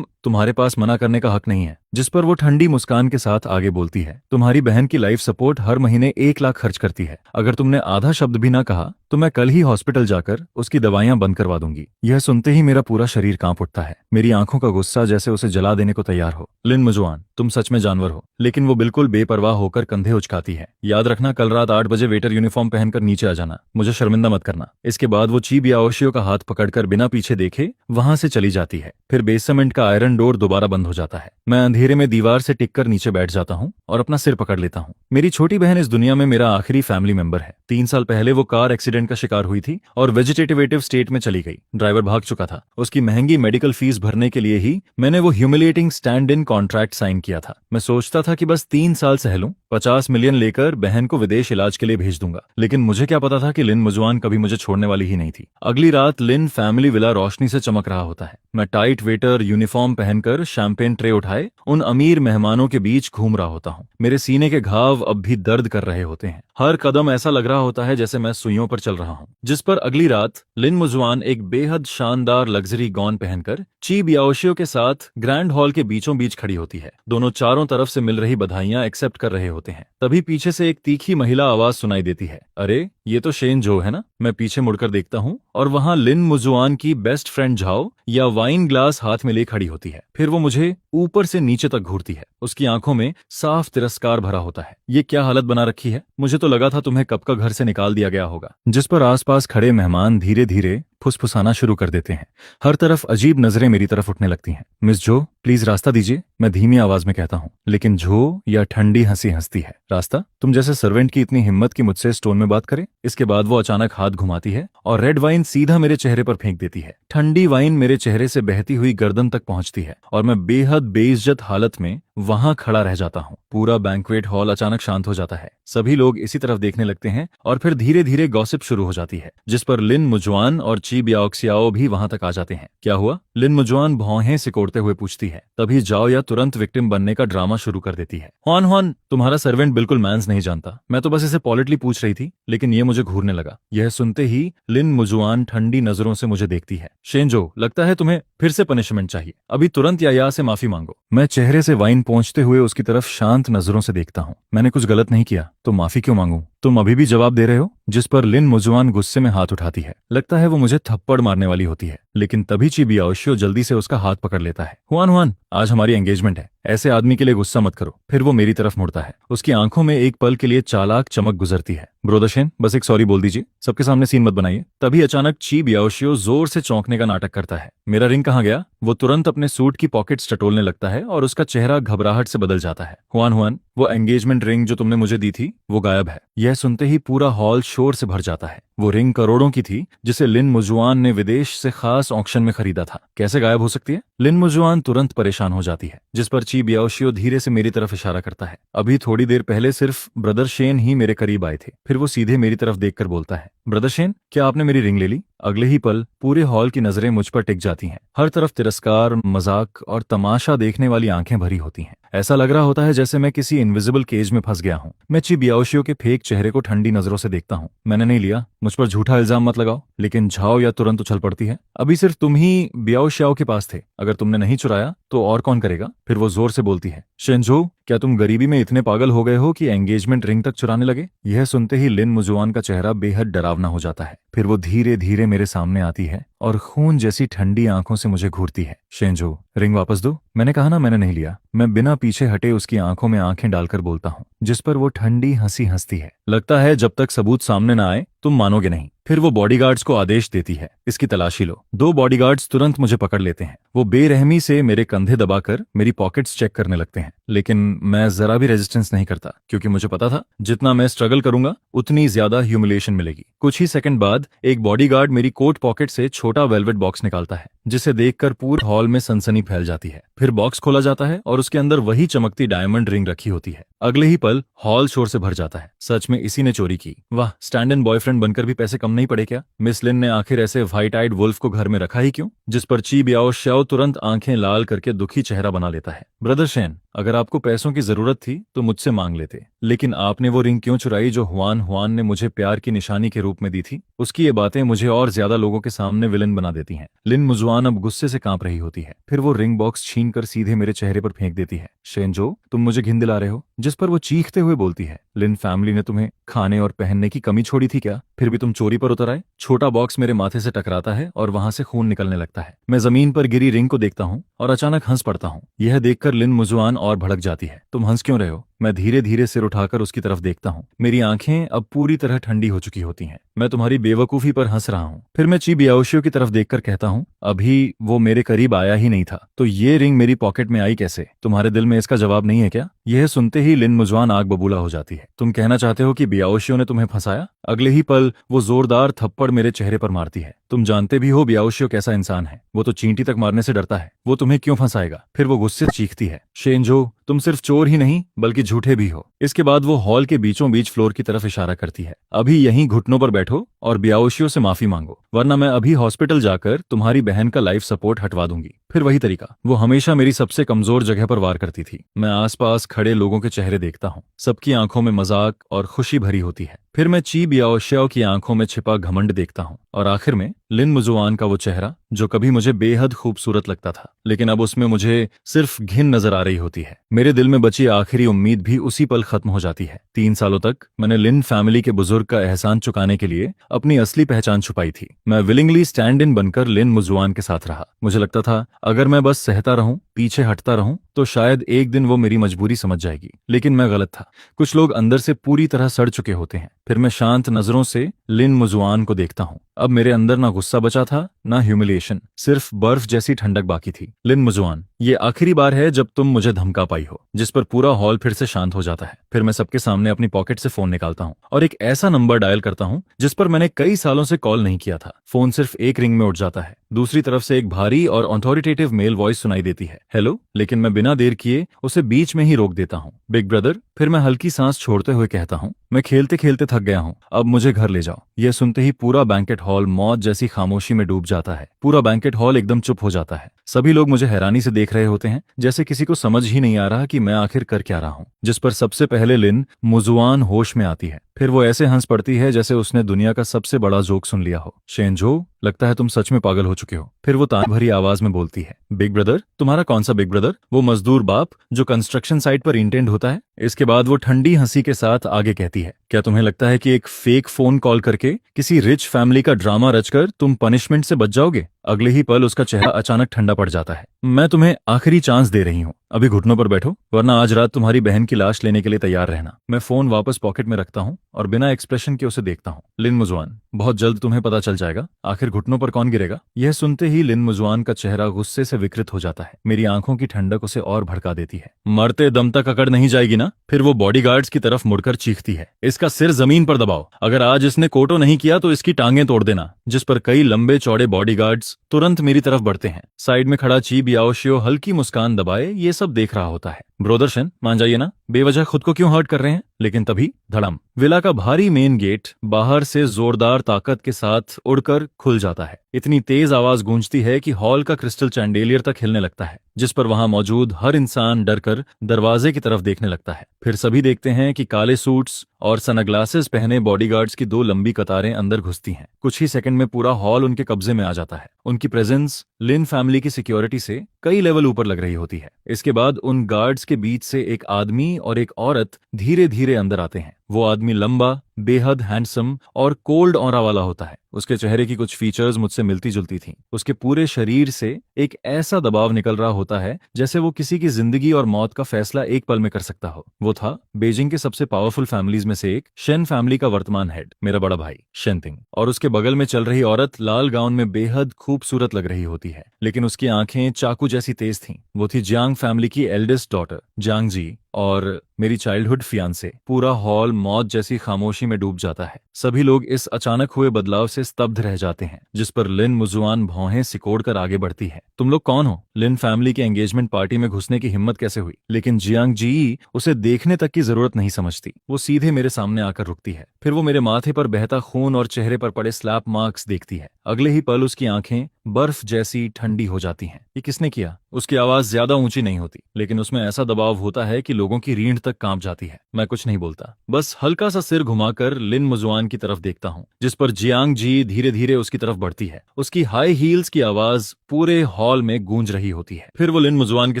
तुम्हारे पास मना करने का हक नहीं है। जिस पर वो ठंडी मुस्कान के साथ आगे बोलती है, तुम्हारी बहन की लाइफ सपोर्ट हर महीने 1 लाख खर्च करती है। अगर तुमने आधा शब्द भी ना कहा तो मैं कल ही हॉस्पिटल जाकर उसकी दवाइयां बंद करवा दूंगी। यह सुनते ही मेरा पूरा शरीर कांप उठता है। मेरी आंखों का गुस्सा जैसे उसे जला देने को तैयार हो। लिन मुजुआन, तुम सच में जानवर हो। लेकिन वो बिल्कुल बेपरवाह होकर कंधे उचकाती है। याद रखना, कल रात 8 बजे वेटर यूनिफॉर्म पहनकर नीचे आ जाना। मुझे शर्मिंदा मत करना। इसके बाद वो ची बियाओशियो का हाथ पकड़कर बिना पीछे देखे वहां से चली जाती है। फिर बेसमेंट का आयरन डोर दोबारा बंद हो जाता है। मैं अंधेरे में दीवार से टिककर नीचे बैठ जाता हूँ और अपना सिर पकड़ लेता हूँ। मेरी छोटी बहन इस दुनिया में मेरा आखिरी फैमिली मेंबर है। 3 साल पहले वो कार एक्सीडेंट का शिकार हुई थी और वेजिटेटिवेटिव स्टेट में चली गई। ड्राइवर भाग चुका था। उसकी महंगी मेडिकल फीस भरने के लिए ही मैंने वो humiliating stand in contract sign किया था। मैं सोचता था कि बस 3 साल सह लूं, 50 मिलियन लेकर बहन को विदेश इलाज के लिए भेज दूंगा। लेकिन मुझे क्या पता था कि लिन मुजुआन कभी मुझे छोड़ने वाली ही नहीं थी। अगली रात लिन फैमिली विला रोशनी से चमक रहा होता है। मैं टाइट वेटर यूनिफॉर्म पहनकर शैंपेन ट्रे उठाए उन अमीर मेहमानों के बीच घूम रहा होता हूँ। मेरे सीने के घाव अब भी दर्द कर रहे होते हैं। हर कदम ऐसा लग रहा होता है जैसे मैं सुइयों पर चल रहा हूँ। जिस पर अगली रात लिन मुजुआन एक बेहद शानदार लग्जरी गॉन पहनकर ची बियाओशियो के साथ ग्रैंड हॉल के बीचों बीच खड़ी होती है। दोनों चारों तरफ से मिल रही बधाइयां एक्सेप्ट कर रहे होते हैं। तभी पीछे से एक तीखी महिला आवाज सुनाई देती है, अरे ये तो शेन जो है ना। मैं पीछे मुड़कर देखता हूँ और वहां लिन मुजुआन की बेस्ट फ्रेंड झाओ या वाइन ग्लास हाथ में ले खड़ी होती है। फिर वो मुझे ऊपर से नीचे तक घूरती है। उसकी आंखों में साफ तिरस्कार भरा होता है। ये क्या हालत बना रखी है? मुझे तो लगा था तुम्हें कब का घर से निकाल दिया गया होगा। जिस पर आसपास खड़े मेहमान धीरे धीरे फुसफुसाना शुरू कर देते हैं। हर तरफ अजीब नजरें मेरी तरफ उठने लगती हैं। मिस जो, प्लीज रास्ता दीजिए, मैं धीमी आवाज में कहता हूँ। लेकिन जो या ठंडी हंसी हंसती है। रास्ता? तुम जैसे सर्वेंट की इतनी हिम्मत की मुझसे स्टोन में बात करे? इसके बाद वो अचानक हाथ घुमाती है और रेड वाइन सीधा मेरे चेहरे पर फेंक देती है। ठंडी वाइन मेरे चेहरे से बहती हुई गर्दन तक पहुंचती है और मैं बेहद बेइज्जत हालत में वहां खड़ा रह जाता हूँ। पूरा बैंक्वेट हॉल अचानक शांत हो जाता है। सभी लोग इसी तरफ देखने लगते हैं और फिर धीरे धीरे गॉसिप शुरू हो जाती है, जिस पर लिन मुजुआन और ची बियाओक्सियाओ भी वहां तक आ जाते हैं। क्या हुआ? लिन मुजुआन भौहें सिकोड़ते हुए पूछती है। तभी जाओ या तुरंत विक्टिम बनने का ड्रामा शुरू कर देती है। हुआन हुआन, तुम्हारा सर्वेंट बिल्कुल मैंस नहीं जानता। मैं तो बस इसे पॉलिटली पूछ रही थी, लेकिन ये मुझे घूरने लगा। यह सुनते ही लिन मुजुआन ठंडी नजरों से मुझे देखती है। शेंजो, लगता है तुम्हें फिर से पनिशमेंट चाहिए। अभी तुरंत या से माफी मांगो। मैं चेहरे से वाइन पोंछते हुए उसकी तरफ शांत नजरों से देखता हूँ। मैंने कुछ गलत नहीं किया तो माफी क्यों मांगू? तुम अभी भी जवाब दे रहे हो? जिस पर लिन मुजुआन गुस्से में हाथ उठाती है। लगता है वो मुझे थप्पड़ मारने वाली होती है, लेकिन तभी ची बियाओशियो जल्दी से उसका हाथ पकड़ लेता है। हुआन हुआन, आज हमारी एंगेजमेंट है, ऐसे आदमी के लिए गुस्सा मत करो। फिर वो मेरी तरफ मुड़ता है। उसकी आंखों में एक पल के लिए चालाक चमक गुजरती है। ब्रोदशेन, बस एक सॉरी बोल दीजिए, सबके सामने सीन मत बनाइए। तभी अचानक ची बियाओशियो जोर से चौंकने का नाटक करता है। मेरा रिंग कहाँ गया? वो तुरंत अपने सूट की पॉकेट्स टटोलने लगता है और उसका चेहरा घबराहट से बदल जाता है। हुआन हुआन, वो एंगेजमेंट रिंग जो तुमने मुझे दी थी वो गायब है। यह सुनते ही पूरा हॉल शोर से भर जाता है। वो रिंग करोड़ों की थी, जिसे लिन मुजुआन ने विदेश से खास ऑक्शन में खरीदा था। कैसे गायब हो सकती है? लिन मुजुआन तुरंत परेशान हो जाती है, जिस पर ची बियाओशियो धीरे से मेरी तरफ इशारा करता है। अभी थोड़ी देर पहले सिर्फ ब्रदर शेन ही मेरे करीब आए थे। फिर वो सीधे मेरी तरफ देखकर बोलता है, ब्रदर शेन, क्या आपने मेरी रिंग ले ली? अगले ही पल पूरे हॉल की नजरें मुझ पर टिक जाती हैं। हर तरफ तिरस्कार, मजाक और तमाशा देखने वाली आंखें भरी होती हैं। ऐसा लग रहा होता है जैसे मैं किसी इनविजिबल केज में फंस गया हूँ। मैं ची बियाओशियो के फेक चेहरे को ठंडी नजरों से देखता हूँ। मैंने नहीं लिया, मुझे मुझ पर झूठा इल्जाम मत लगाओ। लेकिन झाओ या तुरंत उछल पड़ती है, अभी सिर्फ तुम ही बियाओ श्याओ के पास थे, अगर तुमने नहीं चुराया तो और कौन करेगा। फिर वो जोर से बोलती है, शेंजो, क्या तुम गरीबी में इतने पागल हो गए हो कि एंगेजमेंट रिंग तक चुराने लगे। यह सुनते ही लिन मुजुआन का चेहरा बेहद डरावना हो जाता है। फिर वो धीरे धीरे मेरे सामने आती है और खून जैसी ठंडी आंखों से मुझे घूरती है। शेंजो, रिंग वापस दो। मैंने कहा ना मैंने नहीं लिया। मैं बिना पीछे हटे उसकी आंखों में आंखें डालकर बोलता हूँ, जिस पर वो ठंडी हंसी हंसती है। लगता है जब तक सबूत सामने ना आए तुम मानोगे नहीं। फिर वो बॉडीगार्ड्स को आदेश देती है, इसकी तलाशी लो। 2 बॉडीगार्ड्स तुरंत मुझे पकड़ लेते हैं। वो बेरहमी से मेरे कंधे दबाकर मेरी पॉकेट्स चेक करने लगते हैं, लेकिन मैं जरा भी रेजिस्टेंस नहीं करता, क्योंकि मुझे पता था जितना मैं स्ट्रगल करूंगा उतनी ज्यादा ह्यूमिलिएशन मिलेगी। कुछ ही सेकंड बाद एक बॉडीगार्ड मेरी कोट पॉकेट से छोटा वेलवेट बॉक्स निकालता है, जिसे देखकर पूरे हॉल में सनसनी फैल जाती है। फिर बॉक्स खोला जाता है और उसके अंदर वही चमकती डायमंड रिंग रखी होती है। अगले ही पल हॉल शोर से भर जाता है। सच में इसी ने चोरी की। वाह, स्टैंड इन बॉयफ्रेंड बनकर भी पैसे कम नहीं पड़े क्या। मिस लिन ने आखिर ऐसे व्हाइट आइड वुल्फ को घर में रखा ही क्यों। जिस पर ची बियाओ श्याओ तुरंत आंखें लाल करके दुखी चेहरा बना लेता है। ब्रदर शेन, अगर आपको पैसों की जरूरत थी तो मुझसे मांग लेते, लेकिन आपने वो रिंग क्यों चुराई जो हुआन हुआन ने मुझे प्यार की निशानी के रूप में दी थी। उसकी ये बातें मुझे और ज्यादा लोगों के सामने विलन बना देती हैं। लिन मुजुआन अब गुस्से से कांप रही होती है। फिर वो रिंग बॉक्स छीनकर सीधे मेरे चेहरे पर फेंक देती है। शेंजो, तुम मुझे घिन दिला रहे हो। जिस पर वो चीखते हुए बोलती है, लिन फैमिली ने तुम्हें खाने और पहनने की कमी छोड़ी थी क्या, फिर भी तुम चोरी पर उतर आए। छोटा बॉक्स मेरे माथे से टकराता है और वहां से खून निकलने लगता है। मैं जमीन पर गिरी रिंग को देखता हूँ और अचानक हंस पड़ता हूँ। यह देखकर लिन मुजुआन और भड़क जाती है। तुम हंस क्यों रहे हो। मैं धीरे धीरे सिर उठाकर उसकी तरफ देखता हूँ। मेरी आंखें अब पूरी तरह ठंडी हो चुकी होती हैं। मैं तुम्हारी बेवकूफी पर हंस रहा हूँ। फिर मैं ची बियाओशियो की तरफ देखकर कहता हूँ, अभी वो मेरे करीब आया ही नहीं था, तो ये रिंग मेरी पॉकेट में आई कैसे। तुम्हारे दिल में इसका जवाब नहीं है क्या। यह सुनते ही लिन मुजुआन आग बबूला हो जाती है। तुम कहना चाहते हो कि बियाओशियो ने तुम्हें फंसाया। अगले ही पल वो जोरदार थप्पड़ मेरे चेहरे पर मारती है। तुम जानते भी हो बियाओशियो कैसा इंसान है। वो तो चींटी तक मारने से डरता है। वो तुम्हें क्यों फंसाएगा। फिर वो गुस्से से चीखती है, शेंजो, तुम सिर्फ चोर ही नहीं बल्कि झूठे भी हो। इसके बाद वो हॉल के बीचों बीच फ्लोर की तरफ इशारा करती है। अभी यहीं घुटनों पर बैठो और बियाओशियो से माफी मांगो, वरना मैं अभी हॉस्पिटल जाकर तुम्हारी बहन का लाइफ सपोर्ट हटवा दूंगी। फिर वही तरीका। वो हमेशा मेरी सबसे कमजोर जगह पर वार करती थी। मैं आसपास खड़े लोगों के चेहरे देखता हूँ। सबकी आंखों में मजाक और खुशी भरी होती है। फिर मैं ची बियाओशियो की आंखों में छिपा घमंड देखता हूँ और आखिर में लिन मुजुआन का वो चेहरा जो कभी मुझे बेहद खूबसूरत लगता था, लेकिन अब उसमें मुझे सिर्फ घिन नजर आ रही होती है। मेरे दिल में बची आखिरी उम्मीद भी उसी पल खत्म हो जाती है। 3 सालों तक मैंने लिन फैमिली के बुजुर्ग का एहसान चुकाने के लिए अपनी असली पहचान छुपाई थी। मैं विलिंगली स्टैंड इन बनकर लिन मुजुआन के साथ रहा। मुझे लगता था अगर मैं बस सहता रहूं, पीछे हटता रहूं, तो शायद एक दिन वो मेरी मजबूरी समझ जाएगी। लेकिन मैं गलत था। कुछ लोग अंदर से पूरी तरह सड़ चुके होते हैं। फिर मैं शांत नजरों से लिन मुजुआन को देखता हूँ। अब मेरे अंदर ना गुस्सा बचा था ना ह्यूमिलिएशन, सिर्फ बर्फ जैसी ठंडक बाकी थी। लिन मुजुआन, ये आखिरी बार है जब तुम मुझे धमका पाई हो। जिस पर पूरा हॉल फिर से शांत हो जाता है। फिर मैं सबके सामने अपनी पॉकेट से फोन निकालता हूँ और एक ऐसा नंबर डायल करता हूँ जिस पर मैंने कई सालों से कॉल नहीं किया था। फोन सिर्फ एक रिंग में उठ जाता है। दूसरी तरफ से एक भारी और ऑथोरिटेटिव मेल वॉइस सुनाई देती है, हेलो। लेकिन मैं बिना देर किए उसे बीच में ही रोक देता हूँ। Big brother. फिर मैं हल्की सांस छोड़ते हुए कहता हूँ, मैं खेलते खेलते थक गया हूँ, अब मुझे घर ले जाओ। यह सुनते ही पूरा बैंकेट हॉल मौत जैसी खामोशी में डूब जाता है। पूरा बैंकेट हॉल एकदम चुप हो जाता है। सभी लोग मुझे हैरानी से देख रहे होते हैं, जैसे किसी को समझ ही नहीं आ रहा कि मैं आखिर कर क्या रहा हूँ। जिस पर सबसे पहले लिन मुजुआन होश में आती है। फिर वो ऐसे हंस पड़ती है जैसे उसने दुनिया का सबसे बड़ा जोक सुन लिया हो। शेंजो, लगता है तुम सच में पागल हो चुके हो। फिर वो तान भरी आवाज में बोलती है, बिग ब्रदर। तुम्हारा कौन सा बिग ब्रदर। वो मजदूर बाप जो कंस्ट्रक्शन साइट पर इंटेंड होता है। इसके बाद वो ठंडी हंसी के साथ आगे कहती है, क्या तुम्हें लगता है कि एक फेक फोन कॉल करके किसी रिच फैमिली का ड्रामा रचकर तुम पनिशमेंट से बच जाओगे। अगले ही पल उसका चेहरा अचानक ठंडा पड़ जाता है। मैं तुम्हें आखिरी चांस दे रही हूँ, अभी घुटनों पर बैठो, वरना आज रात तुम्हारी बहन की लाश लेने के लिए तैयार रहना। मैं फोन वापस पॉकेट में रखता हूँ और बिना एक्सप्रेशन के उसे देखता हूँ। लिन मुजुआन, बहुत जल्द तुम्हें पता चल जाएगा आखिर घुटनों पर कौन गिरेगा। यह सुनते ही लिन मुजुआन का चेहरा गुस्से से विकृत हो जाता है। मेरी आंखों की ठंडक उसे और भड़का देती है। मरते दम तक अकड़ नहीं जाएगी ना। फिर वो बॉडीगार्ड्स की तरफ मुड़कर चीखती है, इसका सिर जमीन पर दबाओ। अगर आज इसने कोटो नहीं किया तो इसकी टांगें तोड़ देना। जिस पर कई लंबे चौड़े बॉडीगार्ड्स तुरंत मेरी तरफ बढ़ते हैं। साइड में खड़ा ची बियाओशियो हल्की मुस्कान दबाए ये सब देख रहा होता है। ब्रोदर शेन मान जाइए ना, बेवजह खुद को क्यों हर्ट कर रहे हैं। लेकिन तभी धड़म, विला का भारी मेन गेट बाहर से जोरदार ताकत के साथ उड़कर खुल जाता है। इतनी तेज आवाज गूंजती है कि हॉल का क्रिस्टल चैंडेलियर तक हिलने लगता है, जिस पर वहां मौजूद हर इंसान डरकर दरवाजे की तरफ देखने लगता है। फिर सभी देखते हैं कि काले सूट्स और सनग्लासेस पहने बॉडीगार्ड्स की दो लंबी कतारें अंदर घुसती हैं। कुछ ही सेकंड में पूरा हॉल उनके कब्जे में आ जाता है। उनकी प्रेजेंस लिन फैमिली की सिक्योरिटी से कई लेवल ऊपर लग रही होती है। इसके बाद उन गार्ड्स के बीच से एक आदमी और एक औरत धीरे धीरे अंदर आते हैं। वो आदमी लंबा, बेहद हैंडसम और कोल्ड ऑरा वाला होता है। उसके चेहरे की कुछ फीचर्स मुझसे मिलती जुलती थीं। उसके पूरे शरीर से एक ऐसा दबाव निकल रहा होता है जैसे वो किसी की जिंदगी और मौत का फैसला एक पल में कर सकता हो। वो था बीजिंग के सबसे पावरफुल फैमिलीज में से एक, शेन फैमिली का वर्तमान हेड, मेरा बड़ा भाई शेनतिंग। और उसके बगल में चल रही औरत लाल गाउन में बेहद खूबसूरत लग रही होती है, लेकिन उसकी आंखें चाकू जैसी तेज थीं। वो थी जियांग फैमिली की एल्डेस्ट डॉटर जियांग जी और मेरी चाइल्डहुड फियांसे। पूरा हॉल मौत जैसी खामोशी में डूब जाता है। सभी लोग इस अचानक हुए बदलाव से स्तब्ध रह जाते हैं, जिस पर लिन मुजुआन भौहें सिकोड़ कर आगे बढ़ती है। तुम लोग कौन हो? लिन फैमिली के एंगेजमेंट पार्टी में घुसने की हिम्मत कैसे हुई? लेकिन जियांग जी उसे देखने तक की जरूरत नहीं समझती। वो सीधे मेरे सामने आकर रुकती है। फिर वो मेरे माथे पर बहता खून और चेहरे पर पड़े स्लैप मार्क्स देखती है। अगले ही पल उसकी आंखें बर्फ जैसी ठंडी हो जाती हैं। ये किसने किया? उसकी आवाज ज्यादा ऊंची नहीं होती, लेकिन उसमें ऐसा दबाव होता है कि लोगों की रीढ़ तक कांप जाती है। मैं कुछ नहीं बोलता, बस हल्का सा सिर घुमाकर लिन मुजुआन की तरफ देखता हूँ, जिस पर जियांग जी धीरे धीरे उसकी तरफ बढ़ती है। उसकी हाई हील्स की आवाज पूरे हॉल में गूंज रही होती है। फिर वो लिन मुजुआन के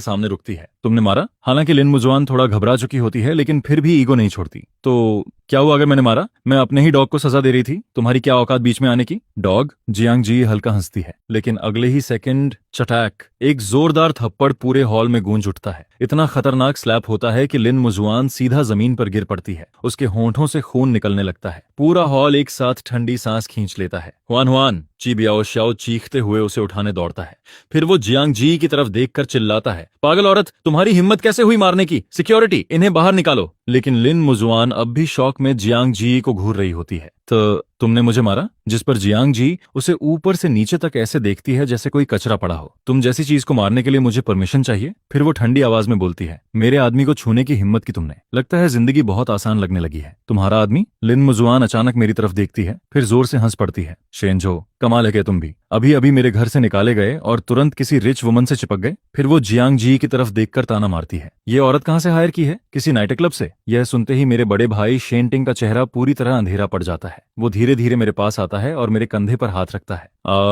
सामने रुकती है। तुमने मारा? हालांकि लिन मुजुआन थोड़ा घबरा चुकी होती है, लेकिन फिर भी ईगो नहीं छोड़ती। तो क्या हुआ अगर मैंने मारा? मैं अपने ही डॉग को सजा दे रही थी। तुम्हारी क्या औकात बीच में आने की? डॉग? जियांग जी हल्का हंसती है, लेकिन अगले ही सेकंड चटैक, एक जोरदार थप्पड़ पूरे हॉल में गूंज उठता है। इतना खतरनाक स्लैप होता है कि लिन मुजुआन सीधा जमीन पर गिर पड़ती है। उसके होंठों से खून निकलने लगता है। पूरा हॉल एक साथ ठंडी सांस खींच लेता है। हुआन हुआन, ची बियाओ शाओ चीखते हुए उसे उठाने दौड़ता है। फिर वो जियांग जी की तरफ देखकर चिल्लाता है, पागल औरत, तुम्हारी हिम्मत कैसे हुई मारने की? सिक्योरिटी, इन्हें बाहर निकालो। लेकिन लिन मुजुआन अब भी शौक में जियांग जी को घूर रही होती है। तो तुमने मुझे मारा? जिस पर जियांग जी उसे ऊपर से नीचे तक ऐसे देखती है जैसे कोई कचरा पड़ा हो। तुम जैसी चीज को मारने के लिए मुझे परमिशन चाहिए? फिर वो ठंडी आवाज में बोलती है, मेरे आदमी को छूने की हिम्मत की तुमने? लगता है जिंदगी बहुत आसान लगने लगी है। तुम्हारा आदमी? लिन मुजुआन अचानक मेरी तरफ देखती है, फिर जोर से हंस पड़ती है। शेनजो, कमाल है क्या तुम भी? अभी अभी मेरे घर से निकाले गए और तुरंत किसी रिच वुमन से चिपक गए। फिर वो जियांग जी की तरफ देखकर ताना मारती है, ये औरत कहाँ से हायर की है? किसी नाइट क्लब से? यह सुनते ही मेरे बड़े भाई शेनटिंग का चेहरा पूरी तरह अंधेरा पड़ जाता है। वो धीरे धीरे मेरे पास आता है और मेरे कंधे पर हाथ रखता है।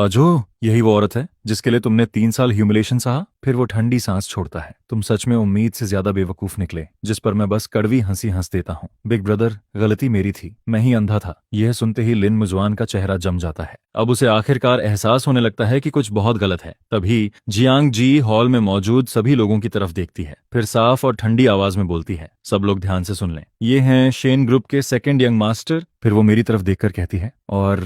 जो यही वो औरत है जिसके लिए तुमने 3 साल ह्यूमिलेशन सहा? फिर वो ठंडी सांस छोड़ता है। तुम सच में उम्मीद से ज्यादा बेवकूफ निकले। जिस पर मैं बस कड़वी हंसी हंस देता हूँ। बिग ब्रदर, गलती मेरी थी, मैं ही अंधा था। यह सुनते ही लिन मुजुआन का चेहरा जम जाता है। अब उसे आखिरकार एहसास होने लगता है कि कुछ बहुत गलत है। तभी जियांग जी हॉल में मौजूद सभी लोगों की तरफ देखती है, फिर साफ और ठंडी आवाज में बोलती है, सब लोग ध्यान से सुन लें, ये हैं शेन ग्रुप के सेकंड यंग मास्टर। फिर वो मेरी तरफ देखकर कहती है, और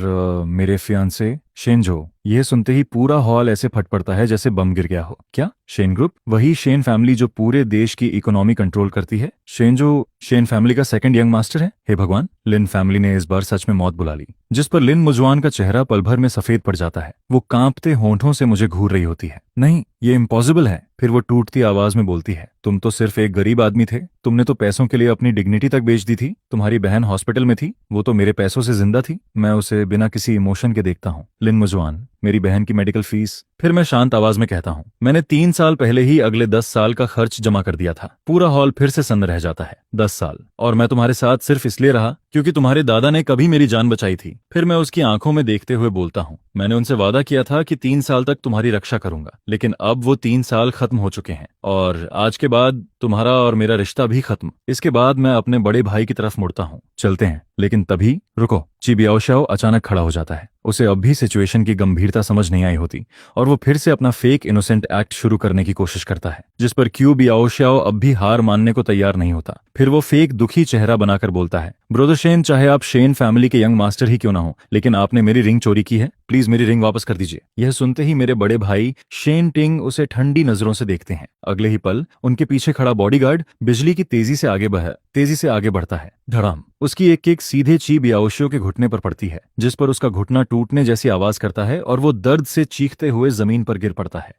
मेरे फियांसे शेनजो। यह सुनते ही पूरा हॉल ऐसे फट पड़ता है जैसे बम गिर गया हो। क्या? Shane group? वही शेन फैमिली जो पूरे देश की इकोनॉमी कंट्रोल करती है। शेनजो शेन फैमिली का सेकंड यंग मास्टर है? हे भगवान, लिन फैमिली ने इस बार सच में मौत बुला ली। जिस पर लिन मुजुआन का चेहरा पल भर में सफेद पड़ जाता है। वो कांपते होंठों से मुझे घूर रही होती है। नहीं, ये इम्पॉसिबल है। फिर वो टूटती आवाज में बोलती है, तुम तो सिर्फ एक गरीब आदमी थे। तुमने तो पैसों के लिए अपनी डिग्निटी तक बेच दी थी। तुम्हारी बहन हॉस्पिटल में थी, वो तो मेरे पैसों से जिंदा थी। मैं उसे बिना किसी इमोशन के देखता हूँ। लिन मुजुआन, मेरी बहन की मेडिकल फीस। फिर मैं शांत आवाज में कहता हूँ, मैंने 3 साल पहले ही अगले 10 साल का खर्च जमा कर दिया था। पूरा हॉल फिर से सन्न रह जाता है। 10 साल, और मैं तुम्हारे साथ सिर्फ इसलिए रहा क्योंकि तुम्हारे दादा ने कभी मेरी जान बचाई थी। फिर मैं उसकी आंखों में देखते हुए बोलता हूँ, मैंने उनसे वादा किया था कि 3 साल तक तुम्हारी रक्षा करूंगा, लेकिन अब वो 3 साल खत्म हो चुके हैं, और आज के बाद तुम्हारा और मेरा रिश्ता भी खत्म। इसके बाद मैं अपने बड़े भाई की तरफ मुड़ता हूँ, चलते हैं। लेकिन तभी रुको, ची बियाओ शाओ अचानक खड़ा हो जाता है। उसे अब भी सिचुएशन की गंभीरता समझ नहीं आई होती, और वो फिर से अपना फेक इनोसेंट एक्ट शुरू करने की कोशिश करता है, जिस पर क्यू बियाओ शाओ अब भी हार मानने को तैयार नहीं होता। फिर वो फेक दुखी चेहरा बनाकर बोलता है, ब्रदर शेन, चाहे आप शेन फैमिली के यंग मास्टर ही क्यों ना हो, लेकिन आपने मेरी रिंग चोरी की है। प्लीज मेरी रिंग वापस कर दीजिए। यह सुनते ही मेरे बड़े भाई शेन टिंग उसे ठंडी नजरों से देखते हैं। अगले ही पल उनके पीछे खड़ा बॉडीगार्ड बिजली की तेजी से आगे बढ़ता है। धड़ाम, उसकी एक किक सीधे ची बियाओशियो के घुटने पर पड़ती है, जिस पर उसका घुटना टूटने जैसी आवाज करता है और वो दर्द से चीखते हुए जमीन पर गिर पड़ता है।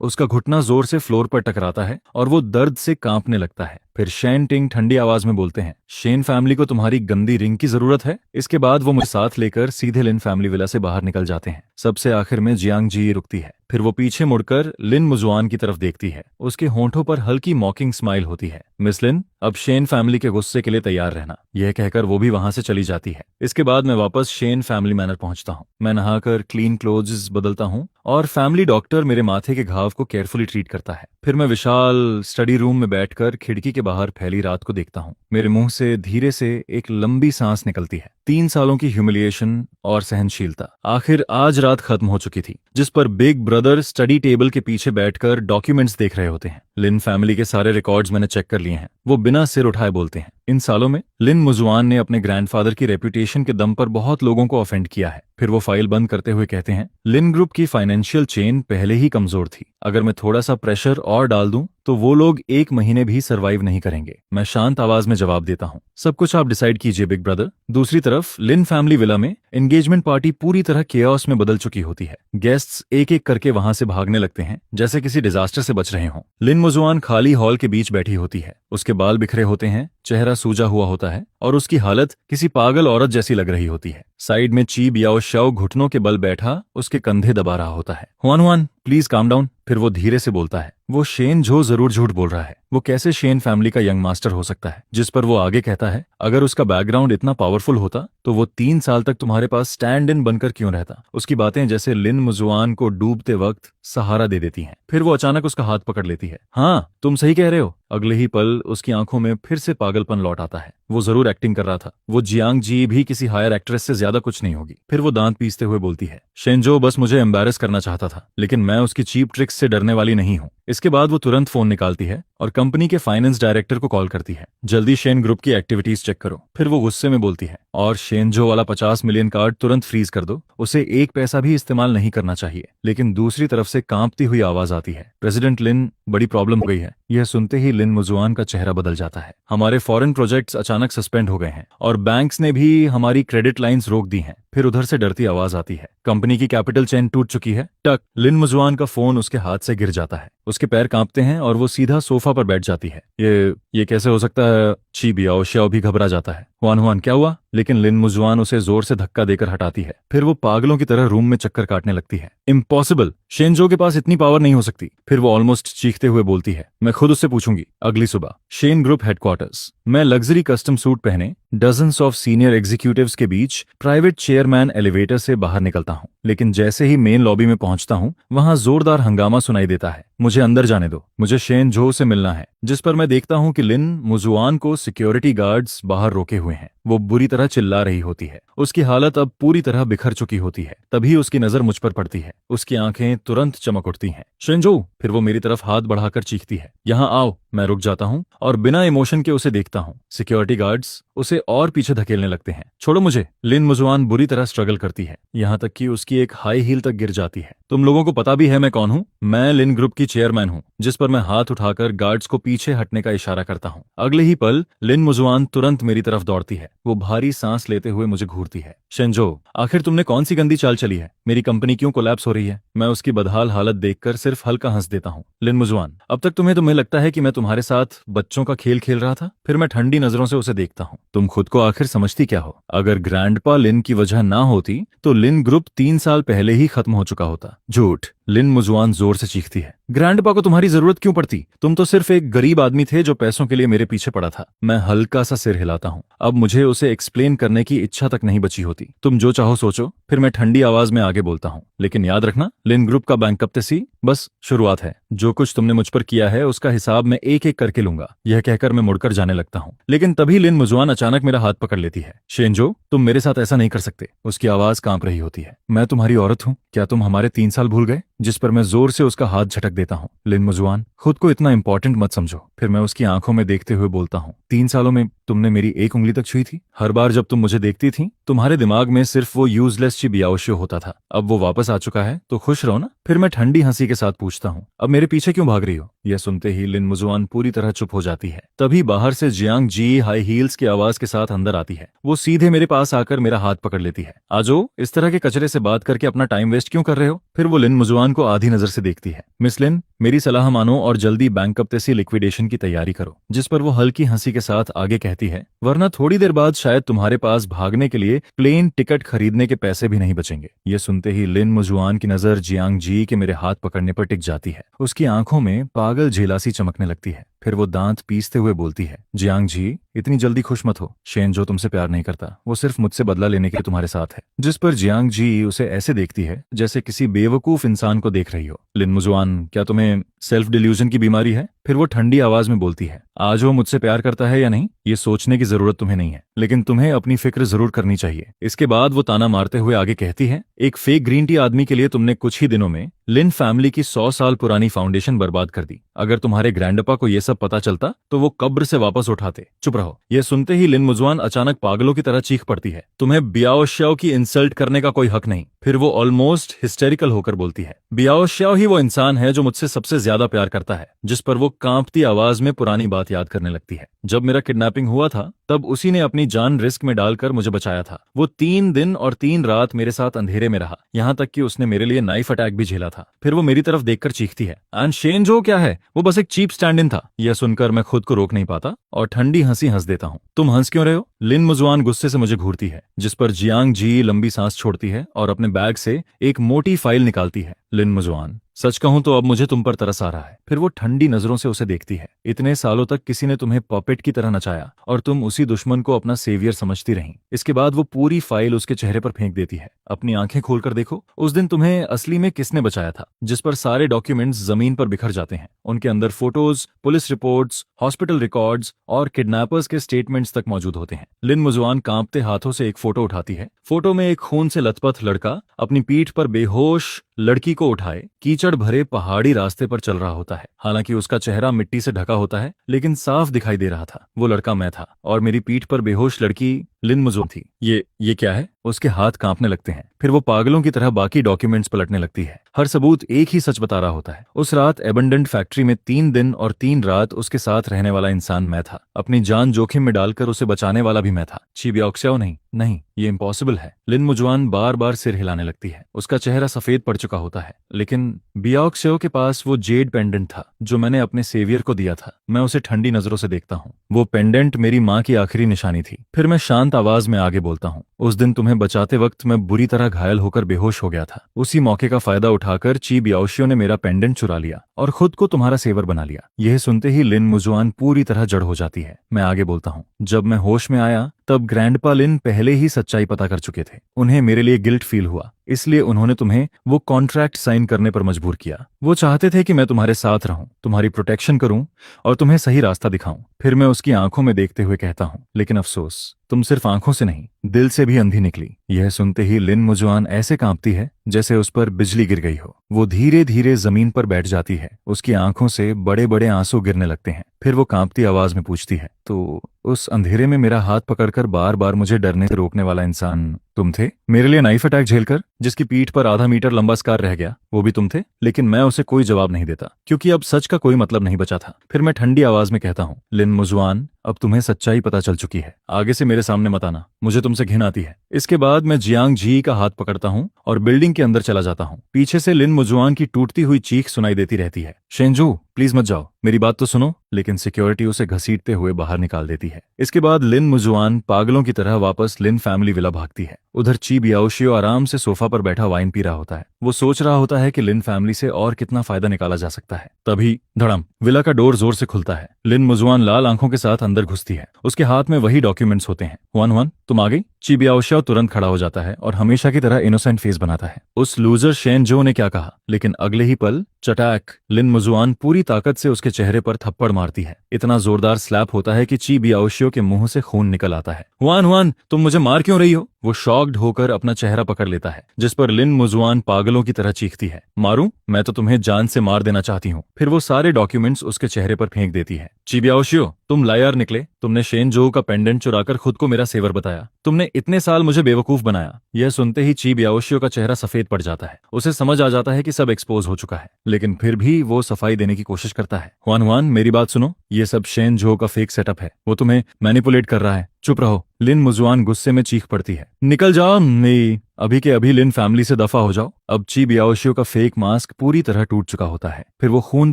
उसका घुटना जोर से फ्लोर पर टकराता है और वो दर्द से कांपने लगता है। फिर शेन टिंग ठंडी आवाज में बोलते हैं, शेन फैमिली को तुम्हारी गंदी रिंग की जरूरत है। इसके बाद वो मुझे साथ लेकर सीधे लिन फैमिली विला से बाहर निकल जाते हैं। सबसे आखिर में जियांग जी रुकती है। फिर वो पीछे मुड़कर लिन मुजुआन की तरफ देखती है। उसके होंठों पर हल्की मॉकिंग स्माइल होती है। मिस लिन, अब शेन फैमिली के गुस्से के लिए तैयार रहना। यह कहकर वो भी वहां से चली जाती है। इसके बाद मैं वापस शेन फैमिली मैनर पहुंचता हूँ। मैं नहाकर क्लीन क्लोथ्स बदलता हूँ और फैमिली डॉक्टर मेरे माथे के घाव को केयरफुली ट्रीट करता है। फिर मैं विशाल स्टडी रूम में बैठकर खिड़की के बाहर फैली रात को देखता हूँ। मेरे मुंह से धीरे से एक लंबी सांस निकलती है। 3 सालों की ह्यूमिलिएशन और सहनशीलता आखिर आज रात खत्म हो चुकी थी, जिस पर बिग ब्रदर स्टडी टेबल के पीछे बैठकर डॉक्यूमेंट्स देख रहे होते हैं। लिन फैमिली के सारे रिकॉर्ड्स मैंने चेक कर लिए हैं। वो बिना सिर उठाए बोलते हैं, इन सालों में लिन मुजुआन ने अपने ग्रैंडफादर की रेपुटेशन के दम पर बहुत लोगों को ऑफेंड किया है। फिर वो फाइल बंद करते हुए कहते हैं, लिन ग्रुप की फाइनेंशियल चेन पहले ही कमजोर थी। अगर मैं थोड़ा सा प्रेशर और डाल दूं तो वो लोग 1 महीने भी सरवाइव नहीं करेंगे। मैं शांत आवाज में जवाब देता हूँ, सब कुछ आप डिसाइड कीजिए बिग ब्रदर। दूसरी तरफ लिन फैमिली विला में एंगेजमेंट पार्टी पूरी तरह केओस में बदल चुकी होती है। गेस्ट्स एक एक करके वहां से भागने लगते हैं जैसे किसी डिजास्टर से बच रहे हों। लिन मुजुआन खाली हॉल के बीच बैठी होती है। उसके बाल बिखरे होते हैं, चेहरा सूजा हुआ होता है और उसकी हालत किसी पागल औरत जैसी लग रही होती है। साइड में ची बियाओ घुटनों के बल बैठा उसके कंधे दबा रहा होता है। Hwan Hwan, please calm down. फिर वो धीरे से बोलता है, वो शेन झो जरूर झूठ बोल रहा है। वो कैसे शेन फैमिली का यंग मास्टर हो सकता है? जिस पर वो आगे कहता है, अगर उसका बैकग्राउंड इतना पावरफुल होता तो वो 3 साल तक तुम्हारे पास स्टैंड इन बनकर क्यों रहता? उसकी बातें जैसे लिन मुजुआन को डूबते वक्त सहारा दे देती हैं। फिर वो अचानक उसका हाथ पकड़ लेती है। हाँ, तुम सही कह रहे हो। अगले ही पल उसकी आंखों में फिर से पागलपन लौट आता है। वो जरूर एक्टिंग कर रहा था। वो जियांग जी भी किसी हायर एक्ट्रेस से ज्यादा कुछ नहीं होगी। फिर वो दांत पीसते हुए बोलती है, शेनजो बस मुझे एम्बैरेस करना चाहता था, लेकिन मैं उसकी चीप ट्रिक्स से डरने वाली नहीं हूँ। इसके बाद वो तुरंत फोन निकालती है और कंपनी के फाइनेंस डायरेक्टर को कॉल करती है, जल्दी शेन ग्रुप की एक्टिविटीज चेक करो। फिर वो गुस्से में बोलती है, और शेनजो वाला 50 मिलियन कार्ड तुरंत फ्रीज कर दो, उसे 1 पैसा भी इस्तेमाल नहीं करना चाहिए। लेकिन दूसरी तरफ से कांपती हुई आवाज आती है, प्रेसिडेंट लिन, बड़ी प्रॉब्लम हो गई है। यह सुनते ही लिन मुजुआन का चेहरा बदल जाता है। हमारे फॉरेन प्रोजेक्ट्स अचानक सस्पेंड हो गए हैं और बैंक्स ने भी हमारी क्रेडिट लाइंस रोक दी हैं। फिर उधर से डरती आवाज आती है, कंपनी की कैपिटल चेन टूट चुकी है। टक, लिन मुजुआन का फोन उसके हाथ से गिर जाता है। उसके पैर कांपते हैं और वो सीधा सोफा पर बैठ जाती है। ये कैसे हो सकता है? ची बियाओ भी घबरा जाता है। हुआन हुआन, क्या हुआ? लेकिन लिन मुजुआन उसे जोर से धक्का देकर हटाती है। फिर वो पागलों की तरह रूम में चक्कर काटने लगती है। इम्पॉसिबल, शेनजो के पास इतनी पावर नहीं हो सकती। फिर वो ऑलमोस्ट चीखते हुए बोलती है, मैं खुद उससे पूछूंगी। अगली सुबह शेन ग्रुप हेडक्वार्टर्स। मैं लग्जरी कस्टम सूट पहने डजन्स ऑफ सीनियर एग्जीक्यूटिव्स के बीच प्राइवेट चेयरमैन एलिवेटर से बाहर निकलता हूँ। लेकिन जैसे ही मेन लॉबी में पहुंचता हूँ, वहां जोरदार हंगामा सुनाई देता है। मुझे अंदर जाने दो, मुझे शेन झो से मिलना है। जिस पर मैं देखता हूँ कि लिन मुजुआन को सिक्योरिटी गार्ड्स बाहर रोके हुए हैं। वो बुरी तरह चिल्ला रही होती है। उसकी हालत अब पूरी तरह बिखर चुकी होती है। तभी उसकी नजर मुझ पर पड़ती है। उसकी आंखें तुरंत चमक उठती हैं। शेनजो, फिर वो मेरी तरफ हाथ बढ़ाकर चीखती है, यहाँ आओ। मैं रुक जाता हूँ और बिना इमोशन के उसे देखता हूँ। सिक्योरिटी गार्ड्स उसे और पीछे धकेलने लगते हैं। छोड़ो मुझे। लिन मुजुआन बुरी तरह स्ट्रगल करती है, यहाँ तक कि उसकी एक हाई हील तक गिर जाती है। तुम लोगों को पता भी है मैं कौन हूँ? मैं लिन ग्रुप की चेयरमैन हूँ। जिस पर मैं हाथ उठाकर गार्ड्स को पीछे हटने का इशारा करता हूँ। अगले ही पल लिन मुजुआन तुरंत मेरी तरफ दौड़ती है। वो भारी सांस लेते हुए मुझे घूरती है। शेनजो, आखिर तुमने कौन सी गंदी चाल चली है? मेरी कंपनी क्यों कोलैप्स हो रही है? मैं उसकी बदहाल हालत देखकर सिर्फ हल्का हंस देता हूँ। लिन मुजुआन, अब तक तुम्हें लगता है कि मैं तुम्हारे साथ बच्चों का खेल खेल रहा था? फिर मैं ठंडी नजरों से उसे देखता हूँ। तुम खुद को आखिर समझती क्या हो? अगर ग्रैंडपा लिन की वजह ना होती तो लिन ग्रुप 3 साल पहले ही खत्म हो चुका होता। झूठ। लिन मुजुआन जोर से चीखती है, ग्रैंडपा को तुम्हारी जरूरत क्यों पड़ती? तुम तो सिर्फ एक गरीब आदमी थे जो पैसों के लिए मेरे पीछे पड़ा था। मैं हल्का सा सिर हिलाता हूँ। अब मुझे उसे एक्सप्लेन करने की इच्छा तक नहीं बची होती। तुम जो चाहो सोचो। फिर मैं ठंडी आवाज में आगे बोलता हूँ, लेकिन याद रखना, लिन ग्रुप का बैंकरप्सी बस शुरुआत है। जो कुछ तुमने मुझ पर किया है उसका हिसाब मैं एक एक करके लूंगा। यह कहकर मैं मुड़कर जाने लगता हूँ। लेकिन तभी लिन मुजुआन अचानक मेरा हाथ पकड़ लेती है। शेनजो, तुम मेरे साथ ऐसा नहीं कर सकते। उसकी आवाज कांप रही होती है। मैं तुम्हारी औरत हूँ। क्या तुम हमारे 3 साल भूल गए? जिस पर मैं जोर से उसका हाथ झटक देता हूँ। लिन मुजुआन, खुद को इतना इंपॉर्टेंट मत समझो। फिर मैं उसकी आंखों में देखते हुए बोलता हूँ, 3 सालों में तुमने मेरी एक उंगली तक छुई थी? हर बार जब तुम मुझे देखती थी तुम्हारे दिमाग में सिर्फ वो यूजलेस ची बियाओशियो होता था, अब वो वापस आ चुका है तो खुश रहो ना। फिर मैं ठंडी हंसी के साथ पूछता हूँ, अब मेरे पीछे क्यों भाग रही हो? यह सुनते ही लिन मुजुआन पूरी तरह चुप हो जाती है। तभी बाहर से जियांग जी हाई हील्स की आवाज के साथ अंदर आती है। वो सीधे मेरे पास आकर मेरा हाथ पकड़ लेती है। आजो, इस तरह के कचरे से बात करके अपना टाइम वेस्ट क्यों कर रहे हो? फिर वो लिन मुजुआन को आधी नजर से देखती है। मिस लिन, मेरी सलाह मानो और जल्दी बैंकरप्सी लिक्विडेशन की तैयारी करो। जिस पर वो हल्की हंसी के साथ आगे कहती है, वरना थोड़ी देर बाद शायद तुम्हारे पास भागने के लिए प्लेन टिकट खरीदने के पैसे भी नहीं बचेंगे। ये सुनते ही लिन मुजुआन की नजर जियांग जी के मेरे हाथ पकड़ने पर टिक जाती है। उसकी आंखों में पागल झेलासी चमकने लगती है। फिर वो दांत पीसते हुए बोलती है, जियांग जी, इतनी जल्दी खुश मत हो। शेन जो तुमसे प्यार नहीं करता, वो सिर्फ मुझसे बदला लेने के लिए तुम्हारे साथ है। जिस पर जियांग जी उसे ऐसे देखती है जैसे किसी बेवकूफ इंसान को देख रही हो। लिन मुजुआन, क्या तुम्हें सेल्फ डिल्यूजन की बीमारी है? फिर वो ठंडी आवाज में बोलती है, आज वो मुझसे प्यार करता है या नहीं, ये सोचने की जरूरत तुम्हें नहीं है, लेकिन तुम्हें अपनी फिक्र जरूर करनी चाहिए। इसके बाद वो ताना मारते हुए आगे कहती है, एक फेक ग्रीन टी आदमी के लिए तुमने कुछ ही दिनों में लिन फैमिली की 100 साल पुरानी फाउंडेशन बर्बाद कर दी। अगर तुम्हारे ग्रैंडपा को ये सब पता चलता तो वो कब्र से वापस उठाते। चुप रहो। यह सुनते ही लिन मुजुआन अचानक पागलों की तरह चीख पड़ती है, तुम्हें बियाओ श्याओ की इंसल्ट करने का कोई हक नहीं। फिर वो ऑलमोस्ट हिस्टेरिकल होकर बोलती है, बियाओ श्याओ ही वो इंसान है जो मुझसे सबसे ज्यादा प्यार करता है। जिस पर वो कांपती आवाज में पुरानी बात याद करने लगती है। जब मेरा किडनैपिंग हुआ था तब उसी ने अपनी जान रिस्क में डालकर मुझे बचाया था। वो 3 दिन और 3 रात मेरे साथ अंधेरे में रहा, यहाँ तक कि उसने मेरे लिए नाइफ अटैक भी झेला था। फिर वो मेरी तरफ देखकर चीखती है, एंड शेन जो क्या है, वो बस एक चीप स्टैंड इन था। यह सुनकर मैं खुद को रोक नहीं पाता और ठंडी हंसी हंस देता हूँ। तुम हंस क्यों रहे हो? लिन मुजुआन गुस्से से मुझे घूरती है। जिस पर जियांग जी लंबी सांस छोड़ती है और अपने बैग से एक मोटी फाइल निकालती है। लिन मुजुआन, सच कहूं तो अब मुझे तुम पर तरस आ रहा है। फिर वो ठंडी नजरों से उसे देखती है। इतने सालों तक किसी ने तुम्हें पॉपेट की तरह नचाया और तुम उसी दुश्मन को अपना सेवियर समझती रही। इसके बाद वो पूरी फाइल उसके चेहरे पर फेंक देती है। अपनी आंखें खोलकर देखो, उस दिन तुम्हें असली में किसने बचाया था? जिस पर सारे डॉक्यूमेंट्स जमीन पर बिखर जाते हैं। उनके अंदर photos, police reports, hospital records और किडनैपर्स के स्टेटमेंट्स तक मौजूद होते हैं। लिन मुजुआन कांपते हाथों से एक फोटो उठाती है। फोटो में एक खून से लथपथ लड़का अपनी पीठ पर बेहोश लड़की को उठाए कीचड़ भरे पहाड़ी रास्ते पर चल रहा होता है। हालांकि उसका चेहरा मिट्टी से ढका होता है, लेकिन साफ दिखाई दे रहा था। वो लड़का मैं था और मेरी पीठ पर बेहोश लड़की लिन मुजुआन थी। ये क्या है? उसके हाथ कांपने लगते हैं। फिर वो पागलों की तरह बाकी डॉक्यूमेंट्स पलटने लगती है। हर सबूत एक ही सच बता रहा होता है। उस रात एबंडेंट फैक्ट्री में 3 दिन और 3 रात उसके साथ रहने वाला इंसान मैं था। अपनी जान जोखिम में डालकर उसे बचाने वाला भी मैं था। ची बियाओ नहीं, ये इम्पॉसिबल है। लिन मुजुआन बार बार सिर हिलाने लगती है। उसका चेहरा सफेद पड़ चुका होता है, लेकिन बियाओ के पास वो जेड पेंडेंट था जो मैंने अपने सेवियर को दिया था। मैं उसे ठंडी नजरों से देखता हूँ। वो पेंडेंट मेरी माँ की आखिरी निशानी थी। फिर मैं शांत आवाज में आगे बोलता हूँ, उस दिन तुम्हें बचाते वक्त मैं बुरी तरह घायल होकर बेहोश हो गया था। उसी मौके का फायदा उठाकर ची बियाओ ने मेरा पेंडेंट चुरा लिया और खुद को तुम्हारा सेवर बना लिया। यह सुनते ही लिन मुजुआन पूरी तरह जड़ हो जाती है। मैं आगे बोलता हूँ, जब मैं होश में आया तब ग्रैंडपा लिन पहले ही सच्चाई पता कर चुके थे। उन्हें मेरे लिए गिल्ट फील हुआ, इसलिए उन्होंने तुम्हें वो कॉन्ट्रैक्ट साइन करने पर मजबूर किया। वो चाहते थे कि मैं तुम्हारे साथ रहूं, तुम्हारी प्रोटेक्शन करूं और तुम्हें सही रास्ता दिखाऊं। फिर मैं उसकी आंखों में देखते हुए कहता हूं, लेकिन अफसोस, तुम सिर्फ आंखों से नहीं, दिल से भी अंधी निकली। यह सुनते ही लिन मुजुआन ऐसे कांपती है जैसे उस पर बिजली गिर गई हो। वो धीरे धीरे जमीन पर बैठ जाती है। उसकी आंखों से बड़े बड़े आंसू गिरने लगते हैं। फिर वो कांपती आवाज में पूछती है, तो उस अंधेरे में मेरा हाथ पकड़कर बार बार मुझे डरने से रोकने वाला इंसान तुम थे? मेरे लिए नाइफ अटैक झेलकर जिसकी पीठ पर आधा मीटर लंबा स्कार रह गया, वो भी तुम थे? लेकिन मैं उसे कोई जवाब नहीं देता, क्योंकि अब सच का कोई मतलब नहीं बचा था। फिर मैं ठंडी आवाज में कहता हूँ, लिन मुजुआन, अब तुम्हें सच्चाई पता चल चुकी है। आगे से मेरे सामने मत आना, मुझे तुमसे घिन आती है। इसके बाद मैं जियांग जी का हाथ पकड़ता हूँ और बिल्डिंग के अंदर चला जाता हूँ। पीछे से लिन मुजुआन की टूटती हुई चीख सुनाई देती रहती है, शेनजू प्लीज मत जाओ, मेरी बात तो सुनो। लेकिन सिक्योरिटी उसे घसीटते हुए बाहर निकाल देती है। इसके बाद लिन मुजुआन पागलों की तरह वापस लिन फैमिली विला भागती है। उधर ची बियाओ आराम से सोफा पर बैठा वाइन पी रहा होता है। वो सोच रहा होता है कि लिन फैमिली से और कितना फायदा निकाला जा सकता है। तभी धड़म, विला का डोर जोर से खुलता है। लिन मुजुआन लाल आंखों के साथ अंदर घुसती है। उसके हाथ में वही डॉक्यूमेंट्स होते हैं। हुआन हुआन, तुम आ गई? ची बियाओ तुरंत खड़ा हो जाता है और हमेशा की तरह इनोसेंट फेस बनाता है। उस लूजर शेन जो ने क्या कहा, लेकिन अगले ही पल चटाक, लिन मुजुआन पूरी ताकत से उसके चेहरे पर थप्पड़ मारती है। इतना जोरदार स्लैप होता है कि ची बियाओ के मुंह से खून निकल आता है। हुआन हुआन, तुम मुझे मार क्यों रही हो? वो शॉक शॉक्ड होकर अपना चेहरा पकड़ लेता है, जिस पर लिन मुजुआन पागलों की तरह चीखती है, मारूं? मैं तो तुम्हें जान से मार देना चाहती हूँ। फिर वो सारे डॉक्यूमेंट्स उसके चेहरे पर फेंक देती है। ची बियाओशियो, तुम लायर निकले। तुमने शेन जो का पेंडेंट चुराकर खुद को मेरा सेवर बताया। तुमने इतने साल मुझे बेवकूफ बनाया। यह सुनते ही ची बियाओशियो का चेहरा सफेद पड़ जाता है। उसे समझ आ जाता है कि सब एक्सपोज हो चुका है, लेकिन फिर भी वो सफाई देने की कोशिश करता है। हुआन हुआन, मेरी बात सुनो, ये सब शेन जो का फेक सेटअप है। वो तुम्हें मैनिपुलेट कर रहा है। चुप रहो। लिन मुजुआन गुस्से में चीख पड़ती है, निकल जाओ, नहीं, अभी के अभी लिन फैमिली से दफा हो जाओ। अब ची बियाओशियो का फेक मास्क पूरी तरह टूट चुका होता है। फिर वो खून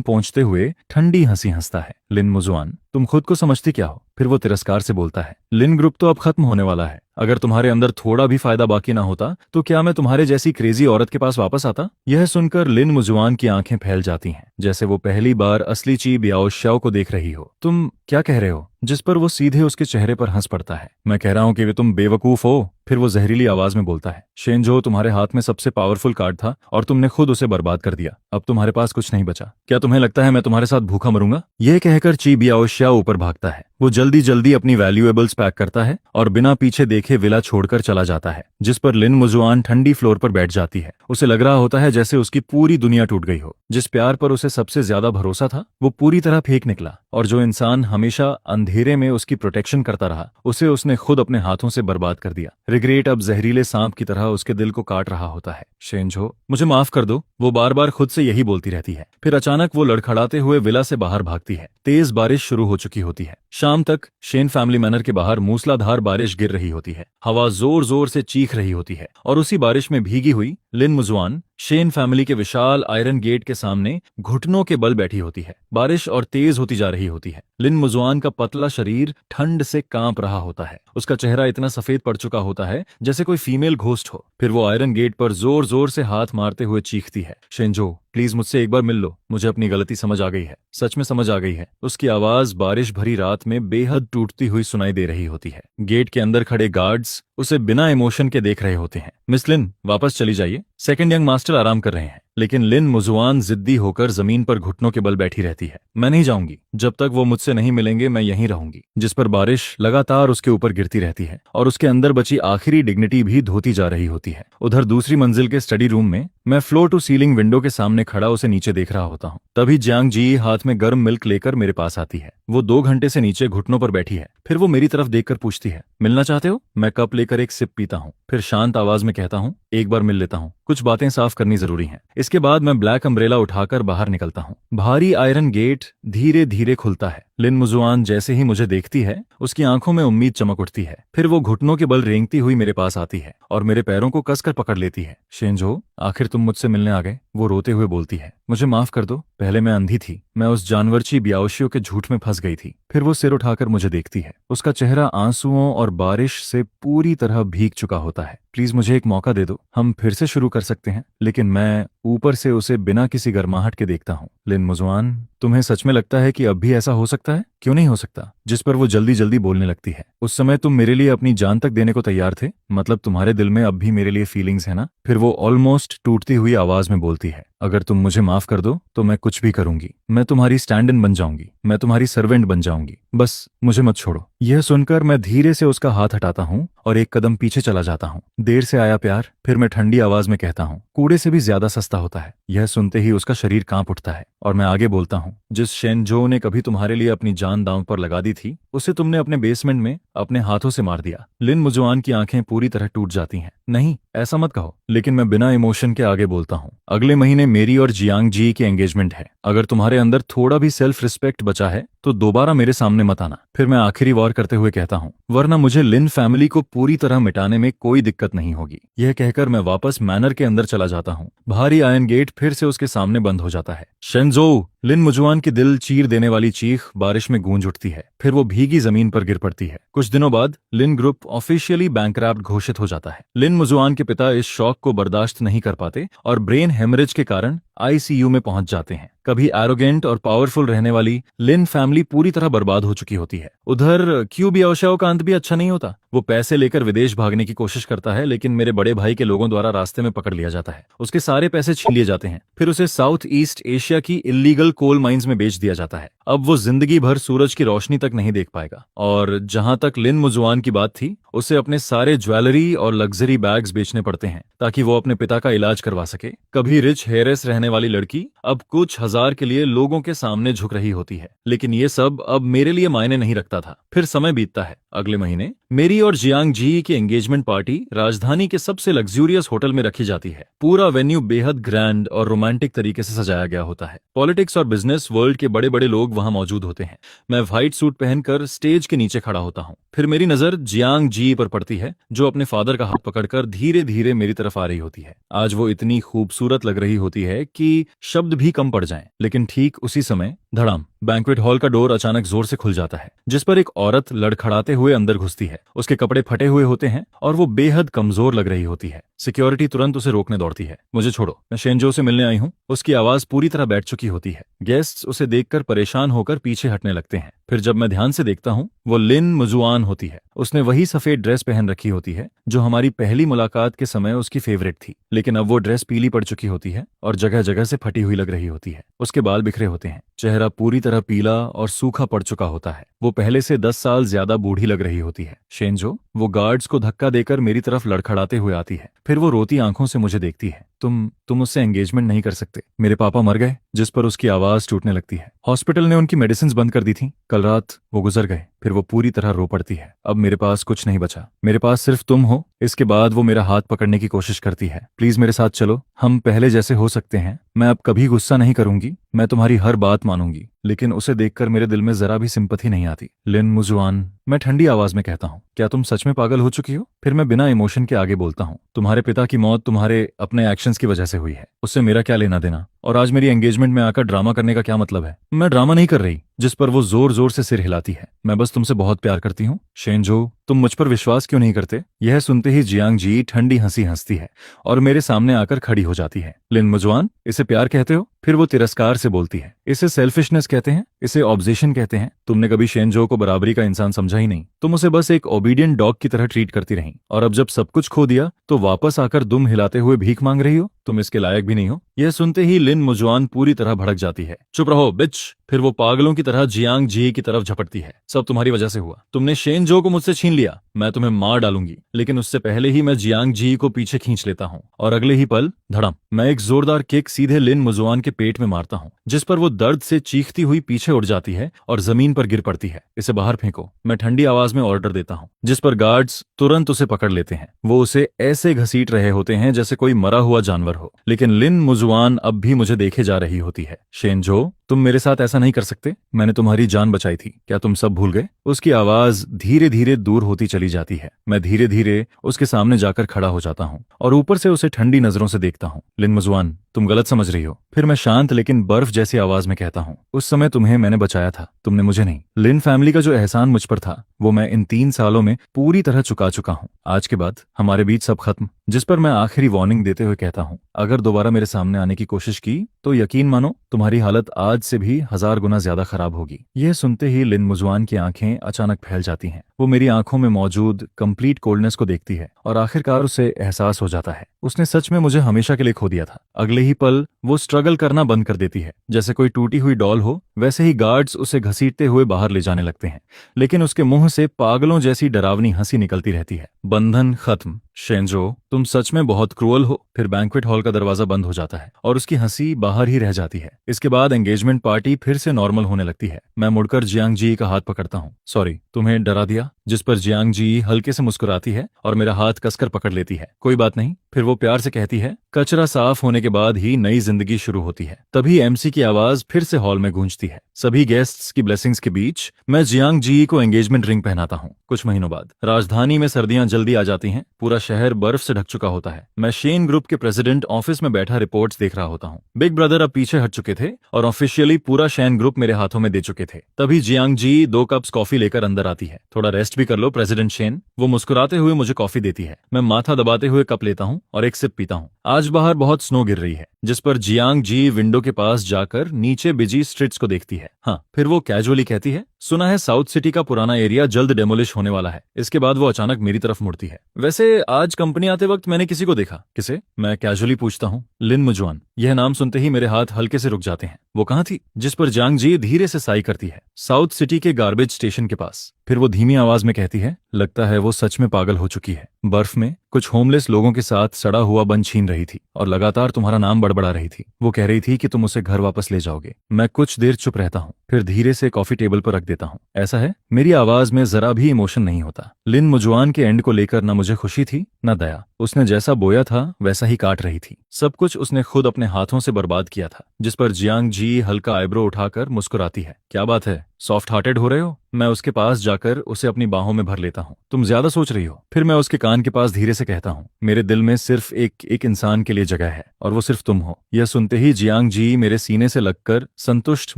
पहुंचते हुए ठंडी हंसी हंसता है। लिन मुजुआन, तुम खुद को समझती क्या हो? फिर वो तिरस्कार से बोलता है, लिन ग्रुप तो अब खत्म होने वाला है। अगर तुम्हारे अंदर थोड़ा भी फायदा बाकी ना होता तो क्या मैं तुम्हारे जैसी क्रेजी औरत के पास वापस आता? यह सुनकर लिन मुजुआन की आंखें फैल जाती हैं, जैसे वो पहली बार असली ची बियाओशियो को देख रही हो। तुम क्या कह रहे हो? जिस पर वो सीधे उसके चेहरे पर हंस पड़ता है। मैं कह रहा हूं कि तुम बेवकूफ हो। फिर वो जहरीली आवाज में बोलता है, शेनजो तुम्हारे हाथ में सबसे पावरफुल कार्ड था और तुमने खुद उसे बर्बाद कर दिया। अब तुम्हारे पास कुछ नहीं बचा। क्या तुम्हें लगता है मैं तुम्हारे साथ भूखा मरूंगा? यह कहकर ची बियाओशियो ऊपर भागता है। वो जल्दी जल्दी अपनी वैल्यूएबल्स पैक करता है और बिना पीछे देखे विला छोड़कर चला जाता है, जिस पर लिन मुजुआन ठंडी फ्लोर पर बैठ जाती है। उसे लग रहा होता है जैसे उसकी पूरी दुनिया टूट गई हो। जिस प्यार पर उसे सबसे ज्यादा भरोसा था वो पूरी तरह फेक निकला, और जो इंसान हमेशा अंधेरे में उसकी प्रोटेक्शन करता रहा उसे उसने खुद अपने हाथों से बर्बाद कर दिया। रिग्रेट अब जहरीले सांप की तरह उसके दिल को काट रहा होता है। शेनजो, मुझे माफ कर दो, वो बार बार खुद से यही बोलती रहती है। फिर अचानक वो लड़खड़ाते हुए विला से बाहर भागती है। तेज बारिश शुरू हो चुकी होती है। शाम तक शेन फैमिली मैनर के बाहर मूसलाधार बारिश गिर रही होती है। हवा जोर जोर से चीख रही होती है और उसी बारिश में भीगी हुई लिन मुजुआन शेन फैमिली के विशाल आयरन गेट के सामने घुटनों के बल बैठी होती है। बारिश और तेज होती जा रही होती है। लिन मुजुआन का पतला शरीर ठंड से कांप रहा होता है। उसका चेहरा इतना सफेद पड़ चुका होता है जैसे कोई फीमेल घोस्ट हो। फिर वो आयरन गेट पर जोर जोर से हाथ मारते हुए चीखती है, शेनजो, प्लीज मुझसे एक बार मिल लो। मुझे अपनी गलती समझ आ गई है, सच में समझ आ गई है। उसकी आवाज बारिश भरी रात में बेहद टूटती हुई सुनाई दे रही होती है। गेट के अंदर खड़े गार्ड्स उसे बिना इमोशन के देख रहे होते हैं। मिस लिन, वापस चली जाइए, सेकंड यंग मास्टर आराम कर रहे हैं। लेकिन लिन मुजुआन जिद्दी होकर जमीन पर घुटनों के बल बैठी रहती है। मैं नहीं जाऊंगी, जब तक वो मुझसे नहीं मिलेंगे मैं यहीं रहूंगी। जिस पर बारिश लगातार उसके ऊपर गिरती रहती है और उसके अंदर बची आखिरी डिग्निटी भी धोती जा रही होती है। उधर दूसरी मंजिल के स्टडी रूम में मैं फ्लोर टू सीलिंग विंडो के सामने खड़ा उसे नीचे देख रहा होता हूँ। तभी जियांग जी हाथ में गर्म मिल्क लेकर मेरे पास आती है। वो 2 घंटे से नीचे घुटनों पर बैठी है। फिर वो मेरी तरफ देखकर पूछती है, मिलना चाहते हो? मैं कप लेकर एक सिप पीता हूँ, फिर शांत आवाज में कहता हूँ, एक बार मिल लेता हूँ, कुछ बातें साफ करनी जरूरी हैं। इसके बाद मैं ब्लैक अम्ब्रेला उठाकर बाहर निकलता हूँ। भारी आयरन गेट धीरे धीरे खुलता है। लिन मुजुआन जैसे ही मुझे देखती है उसकी आंखों में उम्मीद चमक उठती है। फिर वो घुटनों के बल रेंगती हुई मेरे पास आती है और मेरे पैरों को कसकर पकड़ लेती है। शेनजो, आखिर तुम मुझसे मिलने आ गए, वो रोते हुए बोलती है। मुझे माफ कर दो, पहले मैं अंधी थी, मैं उस जानवरची बियाओशियो के झूठ में फंस गई थी। फिर वो सिर उठाकर मुझे देखती है। उसका चेहरा आंसुओं और बारिश से पूरी तरह भीग चुका होता है। प्लीज मुझे एक मौका दे दो, हम फिर से शुरू कर सकते हैं। लेकिन मैं ऊपर से उसे बिना किसी गर्माहट के देखता हूँ। लिन मुजुआन, तुम्हें सच में लगता है कि अब भी ऐसा हो सकता है? क्यों नहीं हो सकता? जिस पर वो जल्दी जल्दी बोलने लगती है। उस समय तुम मेरे लिए अपनी जान तक देने को तैयार थे, मतलब तुम्हारे दिल में अब भी मेरे लिए फीलिंग्स है ना? फिर वो ऑलमोस्ट टूटती हुई आवाज में बोलती है, अगर तुम मुझे माफ कर दो तो मैं कुछ भी करूंगी। मैं तुम्हारी स्टैंड इन बन जाऊंगी, मैं तुम्हारी सर्वेंट बन जाऊंगी, बस मुझे मत छोड़ो। यह सुनकर मैं धीरे से उसका हाथ हटाता हूँ और एक कदम पीछे चला जाता हूँ। देर से आया प्यार, फिर मैं ठंडी आवाज में कहता हूँ, कूड़े से भी ज्यादा सस्ता होता है। यह सुनते ही उसका शरीर कांप उठता है और मैं आगे बोलता हूँ, जिस शेनजो ने कभी तुम्हारे लिए अपनी जान दांव पर लगा दी थी उसे तुमने अपने बेसमेंट में अपने हाथों से मार दिया। लिन मुजुआन की आंखें पूरी तरह टूट जाती हैं। नहीं, ऐसा मत कहो। लेकिन मैं बिना इमोशन के आगे बोलता हूँ, अगले महीने मेरी और जियांग जी की एंगेजमेंट है। अगर तुम्हारे अंदर थोड़ा भी सेल्फ रिस्पेक्ट बचा है तो दोबारा मेरे सामने मत आना। फिर मैं आखिरी वार करते हुए कहता हूँ, वरना मुझे लिन फैमिली को पूरी तरह मिटाने में कोई दिक्कत नहीं होगी। यह कहकर मैं वापस मैनर के अंदर चला जाता हूँ। भारी आयरन गेट फिर से उसके सामने बंद हो जाता है। शेनजो, लिन मुजुआन की दिल चीर देने वाली चीख बारिश में गूंज उठती है। फिर वो भीगी जमीन पर गिर पड़ती है। कुछ दिनों बाद लिन ग्रुप ऑफिशियली बैंकरप्ट घोषित हो जाता है। लिन मुजुआन के पिता इस शॉक को बर्दाश्त नहीं कर पाते और ब्रेन हेमरेज के कारण आईसीयू में पहुंच जाते हैं। कभी एरोगेंट और पावरफुल रहने वाली लिन फैमिली पूरी तरह बर्बाद हो चुकी होती है। उधर क्यू बियाओशियो का अंत भी अच्छा नहीं होता। वो पैसे लेकर विदेश भागने की कोशिश करता है, लेकिन मेरे बड़े भाई के लोगों द्वारा रास्ते में पकड़ लिया जाता है। उसके सारे पैसे छीन लिए जाते हैं। फिर उसे साउथ ईस्ट एशिया की इलीगल कोल माइंस में बेच दिया जाता है। अब वो जिंदगी भर सूरज की रोशनी तक नहीं देख पाएगा। और जहां तक लिन मुजुआन की बात थी, उसे अपने सारे ज्वेलरी और लग्जरी बैग्स बेचने पड़ते हैं ताकि वो अपने पिता का इलाज करवा सके। कभी रिच हेयरेस रहने वाली लड़की अब कुछ हजार के लिए लोगों के सामने झुक रही होती है, लेकिन ये सब अब मेरे लिए मायने नहीं रखता था। फिर समय बीतता है। अगले महीने मेरी और जियांग जी की एंगेजमेंट पार्टी राजधानी के सबसे लग्जूरियस होटल में रखी जाती है। पूरा वेन्यू बेहद ग्रैंड और रोमांटिक तरीके से सजाया गया होता है। पॉलिटिक्स और बिजनेस वर्ल्ड के बड़े बड़े लोग वहां मौजूद होते हैं। मैं व्हाइट सूट पहनकर स्टेज के नीचे खड़ा होता हूँ। फिर मेरी नजर जियांग जी पर पड़ती है, जो अपने फादर का हाथ पकड़कर धीरे धीरे मेरी तरफ आ रही होती है। आज वो इतनी खूबसूरत लग रही होती है कि शब्द भी कम पड़ जाएं। लेकिन ठीक उसी समय धड़ाम, बैंक्वेट हॉल का डोर अचानक जोर से खुल जाता है, जिस पर एक औरत लड़खड़ाते हुए अंदर घुसती है। उसके कपड़े फटे हुए होते हैं और वो बेहद कमजोर लग रही होती है। सिक्योरिटी तुरंत उसे रोकने दौड़ती है। मुझे छोड़ो, मैं शेनजो से मिलने आई हूँ। उसकी आवाज पूरी तरह बैठ चुकी होती है। गेस्ट्स उसे देखकर परेशान होकर पीछे हटने लगते हैं। फिर जब मैं ध्यान से देखता हूँ, वो लिन मुजुआन होती है। उसने वही सफेद ड्रेस पहन रखी होती है जो हमारी पहली मुलाकात के समय उसकी फेवरेट थी, लेकिन अब वो ड्रेस पीली पड़ चुकी होती है और जगह जगह से फटी हुई लग रही होती है। उसके बाल बिखरे होते हैं, चेहरा पूरी तरह पीला और सूखा पड़ चुका होता है। वो पहले से 10 साल ज्यादा बूढ़ी लग रही होती है। शेनजो, वो गार्ड्स को धक्का देकर मेरी तरफ लड़खड़ाते हुए आती है। फिर वो रोती आंखों से मुझे देखती है। तुम उससे एंगेजमेंट नहीं कर सकते। मेरे पापा मर गए। जिस पर उसकी आवाज टूटने लगती है। हॉस्पिटल ने उनकी मेडिसिन बंद कर दी थी। कल रात वो गुजर गए। फिर वो पूरी तरह रो पड़ती है। अब मेरे पास कुछ नहीं बचा। मेरे पास सिर्फ तुम हो। इसके बाद वो मेरा हाथ पकड़ने की कोशिश करती है। प्लीज मेरे साथ चलो, हम पहले जैसे हो सकते हैं। मैं अब कभी गुस्सा नहीं करूंगी। मैं तुम्हारी हर बात मानूंगी। लेकिन उसे देखकर मेरे दिल में जरा भी सिंपथी नहीं आती। लिन मुजुआन, मैं ठंडी आवाज में कहता हूँ, क्या तुम सच में पागल हो चुकी हो? फिर मैं बिना इमोशन के आगे बोलता हूँ, तुम्हारे पिता की मौत तुम्हारे अपने एक्शंस की वजह से हुई है। उससे मेरा क्या लेना देना? और आज मेरी एंगेजमेंट में आकर ड्रामा करने का क्या मतलब है? मैं ड्रामा नहीं कर रही। जिस पर वो जोर जोर से सिर हिलाती है। मैं बस तुमसे बहुत प्यार करती हूँ। शेनजो, तुम मुझ पर विश्वास क्यों नहीं करते? यह सुनते ही जियांग जी ठंडी हंसी हंसती है और मेरे सामने आकर खड़ी हो जाती है। लिन मुजुआन, इसे प्यार कहते हो? फिर वो तिरस्कार से बोलती है, इसे सेल्फिशनेस कहते हैं, इसे ऑब्जेशन कहते हैं। तुमने कभी शेनजो को बराबरी का इंसान समझा ही नहीं। तुम उसे बस एक ओबीडियंट डॉग की तरह ट्रीट करती रही, और अब जब सब कुछ खो दिया तो वापस आकर दुम हिलाते हुए भीख मांग रही हो। तुम इसके लायक भी नहीं हो। यह सुनते ही लिन मुजुआन पूरी तरह भड़क जाती है। चुप रहो बिच। फिर वो पागलों की तरह जियांग जी की तरफ झपटती है। सब तुम्हारी वजह से हुआ। तुमने शेनजो को मुझसे छीन लिया। मैं तुम्हें मार डालूंगी। लेकिन उससे पहले ही मैं जियांग जी को पीछे खींच लेता हूँ और अगले ही पल धड़म, मैं एक जोरदार किक सीधे लिन मुजुआन के पेट में मारता हूँ, जिस पर वो दर्द से चीखती हुई पीछे उड़ जाती है और जमीन पर गिर पड़ती है। इसे बाहर फेंको, मैं ठंडी आवाज में ऑर्डर देता हूँ, जिस पर गार्ड्स तुरंत उसे पकड़ लेते हैं। वो उसे ऐसे घसीट रहे होते हैं जैसे कोई मरा हुआ जानवर हो। लेकिन लिन मुजुआन अब भी मुझे देखे जा रही होती है। शेनजो, तुम मेरे साथ ऐसा नहीं कर सकते। मैंने तुम्हारी जान बचाई थी। क्या तुम सब भूल गए? उसकी आवाज धीरे धीरे दूर होती चली जाती है। मैं धीरे धीरे उसके सामने जाकर खड़ा हो जाता हूँ और ऊपर से उसे ठंडी नजरों से देखता हूँ। लिन मुजुआन, तुम गलत समझ रही हो। फिर मैं शांत लेकिन बर्फ जैसी आवाज में कहता हूँ, उस समय तुम्हें मैंने बचाया था, तुमने मुझे नहीं। लिन फैमिली का जो एहसान मुझ पर था वो मैं इन 3 सालों में पूरी तरह चुका चुका हूँ। आज के बाद हमारे बीच सब खत्म। जिस पर मैं आखिरी वार्निंग देते हुए कहता हूँ, अगर दोबारा मेरे सामने आने की कोशिश की तो यकीन मानो तुम्हारी हालत आज से भी 1000 गुना ज्यादा खराब होगी। यह सुनते ही लिन मुजुआन की आंखें अचानक फैल जाती हैं। वो मेरी आंखों में मौजूद कंप्लीट कोल्डनेस को देखती है और आखिरकार उसे एहसास हो जाता है, उसने सच में मुझे हमेशा के लिए खो दिया था। अगले ही पल वो स्ट्रगल करना बंद कर देती है, जैसे कोई टूटी हुई डॉल हो। वैसे ही गार्ड्स उसे घसीटते हुए बाहर ले जाने लगते हैं, लेकिन उसके मुंह से पागलों जैसी डरावनी हंसी निकलती रहती है। बंधन खत्म। शेनजो, तुम सच में बहुत क्रूअल हो। फिर बैंक्वेट हॉल का दरवाजा बंद हो जाता है और उसकी हंसी बाहर ही रह जाती है। इसके बाद एंगेजमेंट पार्टी फिर से नॉर्मल होने लगती है। मैं मुड़कर जियांग जी का हाथ पकड़ता हूँ। सॉरी, तुम्हें डरा दिया? जिस पर जियांग जी हल्के से मुस्कुराती है और मेरा हाथ कसकर पकड़ लेती है। कोई बात नहीं। फिर वो प्यार से कहती है, कचरा साफ होने के बाद ही नई जिंदगी शुरू होती है। तभी एमसी की आवाज फिर से हॉल में गूंजती है। सभी गेस्ट्स की ब्लेसिंग्स के बीच मैं जियांग जी को एंगेजमेंट रिंग पहनाता हूँ। कुछ महीनों बाद राजधानी में सर्दियां जल्दी आ जाती हैं। पूरा शहर बर्फ से ढक चुका होता है। मैं शेन ग्रुप के प्रेसिडेंट ऑफिस में बैठा रिपोर्ट्स देख रहा होता हूँ। बिग ब्रदर अब पीछे हट चुके थे और ऑफिशियली पूरा शेन ग्रुप मेरे हाथों में दे चुके थे। तभी जियांग जी 2 कप्स कॉफी लेकर अंदर आती है। थोड़ा रेस्ट भी कर लो प्रेसिडेंट शेन। वो मुस्कुराते हुए मुझे कॉफी देती है। मैं माथा दबाते हुए कप लेता हूँ और एक सिप पीता हूँ। आज बाहर बहुत स्नो गिर रही है, जिस पर जियांग जी विंडो के पास जाकर नीचे बिजी स्ट्रीट्स को देखती है। हाँ, फिर वो कैजुअली कहती है, सुना है साउथ सिटी का पुराना एरिया जल्द डेमोलिश होने वाला है। इसके बाद वो अचानक मेरी तरफ मुड़ती है। वैसे आज कंपनी आते वक्त मैंने किसी को देखा। किसे? मैं कैजुअली पूछता हूँ। लिन मुजुआन। यह नाम सुनते ही मेरे हाथ हल्के से रुक जाते हैं। वो कहाँ थी? जिस पर जियांग जी धीरे से साई करती है। साउथ सिटी के गार्बेज स्टेशन के पास। फिर वो धीमी आवाज में कहती है, लगता है वो सच में पागल हो चुकी है। बर्फ में कुछ होमलेस लोगों के साथ सड़ा हुआ बन छीन रही थी और लगातार तुम्हारा नाम बड़बड़ा रही थी। वो कह रही थी कि तुम उसे घर वापस ले जाओगे। मैं कुछ देर चुप रहता हूँ, फिर धीरे से कॉफी टेबल पर रख देता हूँ। ऐसा है? मेरी आवाज में जरा भी इमोशन नहीं होता। लिन मुजुआन के एंड को लेकर न मुझे खुशी थी न दया। उसने जैसा बोया था वैसा ही काट रही थी। सब कुछ उसने खुद अपने हाथों से बर्बाद किया था। जिस पर जियांग जी हल्का आईब्रो उठाकर मुस्कुराती है। क्या बात है, सॉफ्ट हार्टेड हो रहे हो? मैं उसके पास जाकर उसे अपनी बाहों में भर लेता हूँ। तुम ज्यादा सोच रही हो। फिर मैं उसके कान के पास धीरे से कहता हूँ, मेरे दिल में सिर्फ एक इंसान के लिए जगह है और वो सिर्फ तुम हो। यह सुनते ही जियांग जी मेरे सीने से लगकर संतुष्ट